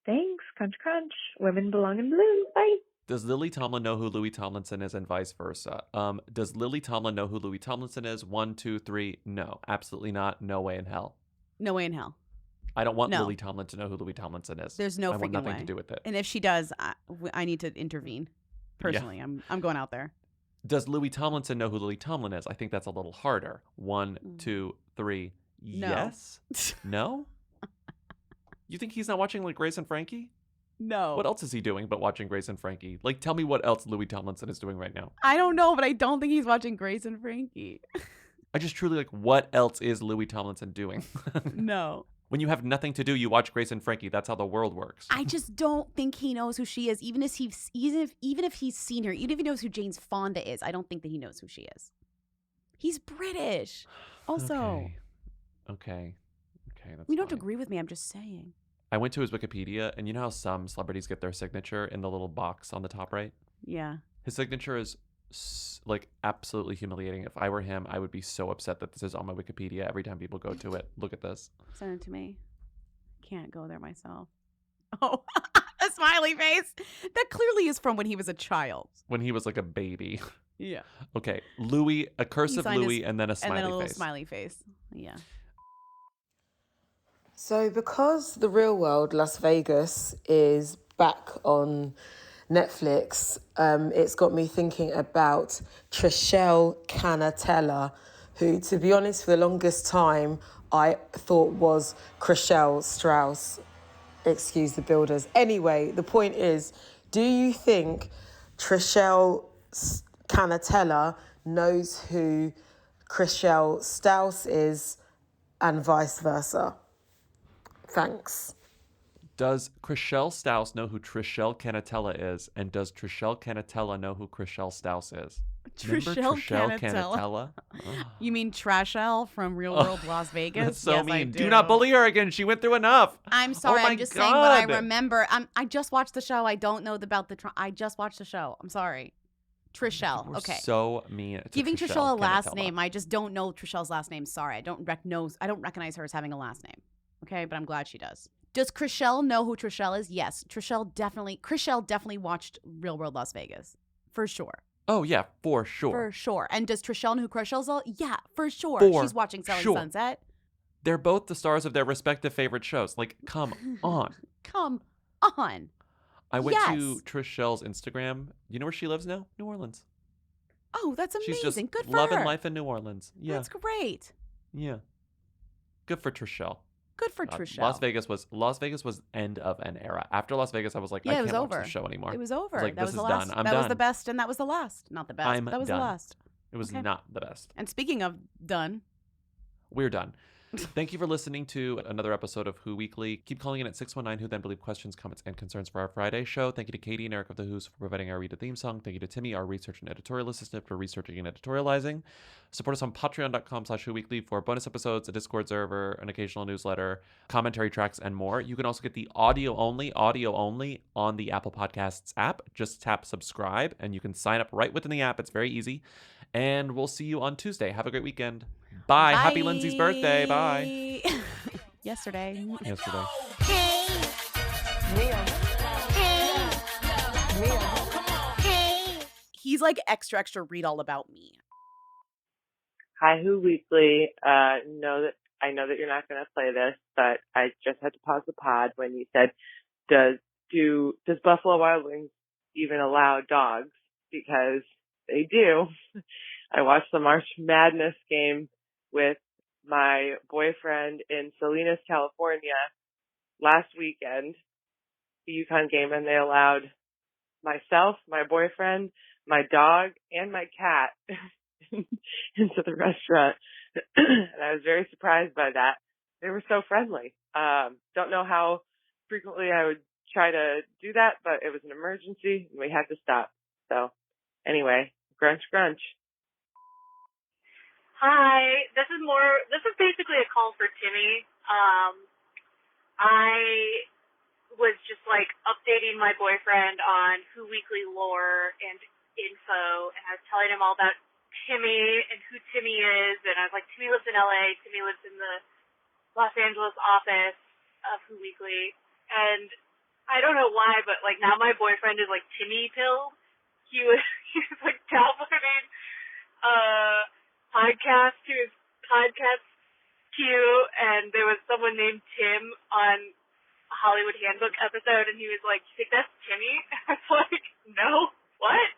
E: Thanks. Crunch, crunch. Women belong in blue. Bye.
B: Does Lily Tomlin know who Louis Tomlinson is and vice versa? Does Lily Tomlin know who Louis Tomlinson is? 1, 2, 3. No, absolutely not. No way in hell.
A: No way in hell.
B: I don't want
A: No.
B: Lily Tomlin to know who Louis Tomlinson is.
A: There's no
B: I want
A: freaking
B: nothing
A: way
B: to do with it.
A: And if she does, I need to intervene. Personally, I'm going out there.
B: Does Louis Tomlinson know who Lily Tomlin is? I think that's a little harder. 1, 2, 3.
A: No.
B: Yes? No? You think he's not watching like Grace and Frankie?
A: No.
B: What else is he doing but watching Grace and Frankie? Like, tell me what else Louis Tomlinson is doing right now.
A: I don't know, but I don't think he's watching Grace and Frankie.
B: I just truly like, what else is Louis Tomlinson doing?
A: No.
B: When you have nothing to do, you watch Grace and Frankie. That's how the world works.
A: I just don't think he knows who she is. Even if he's seen her, even if he knows who Jane's Fonda is, I don't think that he knows who she is. He's British. Also.
B: Okay, that's
A: we don't
B: fine.
A: agree with me. I'm just saying.
B: I went to his Wikipedia, and you know how some celebrities get their signature in the little box on the top right?
A: Yeah.
B: His signature is like absolutely humiliating. If I were him, I would be so upset that this is on my Wikipedia every time people go to it. Look at this.
A: Send it to me. Can't go there myself. Oh, a smiley face. That clearly is from when he was a child.
B: When he was like a baby.
A: Yeah.
B: Okay, Louis, a cursive
A: signed
B: Louis,
A: his-
B: and then a smiley
A: And then a little
B: face.
A: smiley face. Yeah.
I: So, because the real world, Las Vegas, is back on Netflix, it's got me thinking about Trishelle Canatella, who, to be honest, for the longest time, I thought was Chriselle Strauss. Excuse the builders. Anyway, the point is, do you think Trishelle Canatella knows who Chriselle Strauss is and vice versa? Thanks.
B: Does Chriselle Strauss know who Trishelle Canatella is? And does Trishelle Canatella know who Chriselle Strauss is? Remember
A: Trishelle Canatella? You mean Trashelle from Real World Las Vegas?
B: That's so
A: Yes, I
B: mean. Do not bully her again. She went through enough.
A: I'm sorry.
B: Oh my
A: I'm just saying what I
B: God.
A: remember. I just watched the show. I don't know about the. I just watched the show. I'm sorry. Trishelle.
B: We're
A: Okay.
B: so mean. To
A: Giving Trishelle a last
B: Canatella.
A: name. I just don't know Trishelle's last name. Sorry. I don't recognize her as having a last name. Okay, but I'm glad she does. Does Chriselle know who Trishelle is? Yes. Chriselle definitely watched Real World Las Vegas. For sure.
B: Oh, yeah, for sure.
A: For sure. And does Trishelle know who Chriselle's all? Yeah, for sure.
B: For
A: She's watching Selling
B: sure.
A: Sunset.
B: They're both the stars of their respective favorite shows. Like, come on.
A: Come on.
B: I went
A: Yes.
B: to Trishelle's Instagram. You know where she lives now? New Orleans.
A: Oh, that's amazing.
B: She's just
A: Good for
B: loving
A: her.
B: life in New Orleans. Yeah.
A: That's great.
B: Yeah. Good for Trishelle.
A: Good for
B: God,
A: Trishelle.
B: Las Vegas was end of an era. After Las Vegas, I was like,
A: Yeah,
B: I
A: it
B: can't
A: was
B: watch
A: over.
B: this show anymore.
A: It was over.
B: I was like,
A: that
B: this
A: was the
B: is
A: last.
B: done. I'm
A: that
B: done.
A: was the best, and that was the last. Not the best.
B: I'm
A: that was
B: done.
A: the last.
B: It was
A: Okay.
B: not the best.
A: And speaking of done,
B: We're done. Thank you for listening to another episode of Who Weekly. Keep calling in at 619 Who Then Believe questions, comments, and concerns for our Friday show. Thank you to Katie and Eric of The Who's for providing our Read a Theme song. Thank you to Timmy, our research and editorial assistant, for researching and editorializing. Support us on patreon.com/whoweekly for bonus episodes, a Discord server, an occasional newsletter, commentary tracks, and more. You can also get the audio only on the Apple Podcasts app. Just tap subscribe and you can sign up right within the app. It's very easy. And we'll see you on Tuesday. Have a great weekend. Bye. Happy Lindsay's birthday. Bye.
A: Yesterday. He's like extra read all about me.
J: Hi, Who Weekly. I know that you're not going to play this, but I just had to pause the pod when you said, does Buffalo Wild Wings even allow dogs? Because they do. I watched the March Madness game with my boyfriend in Salinas, California last weekend, the UConn game, and they allowed myself, my boyfriend, my dog, and my cat into the restaurant. And I was very surprised by that. They were so friendly. Don't know how frequently I would try to do that, but it was an emergency and we had to stop. So anyway, grunch, grunch.
W: Hi, this is basically a call for Timmy. I was just like updating my boyfriend on Who Weekly lore and info, and I was telling him all about Timmy and who Timmy is, and I was like, Timmy lives in LA, Timmy lives in the Los Angeles office of Who Weekly, and I don't know why, but like now my boyfriend is like Timmy pilled. He was like downloading podcast to his podcast queue, and there was someone named Tim on a Hollywood Handbook episode, and he was like, "You think that's Timmy?" I was like, "No, what?"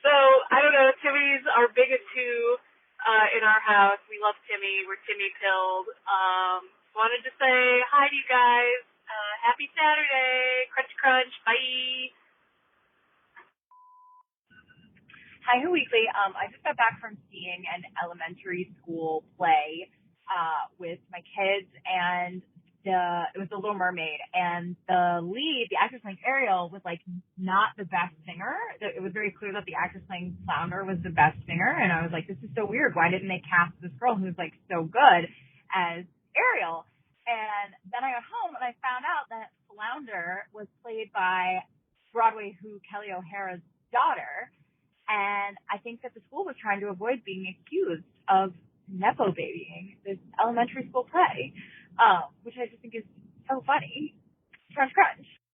W: So I don't know. Timmy's our biggest who in our house. We love Timmy. We're Timmy pilled. Wanted to say hi to you guys. Happy Saturday. Crunch crunch. Bye.
F: Hi, Who Weekly. I just got back from seeing an elementary school play with my kids, and it was The Little Mermaid, and the lead, the actress playing Ariel, was like not the best singer. It was very clear that the actress playing Flounder was the best singer, and I was like, this is so weird. Why didn't they cast this girl who's like so good as Ariel? And then I got home and I found out that Flounder was played by Broadway who Kelly O'Hara's daughter. And I think that the school was trying to avoid being accused of nepo babying this elementary school play, which I just think is so funny. Crunch, crunch.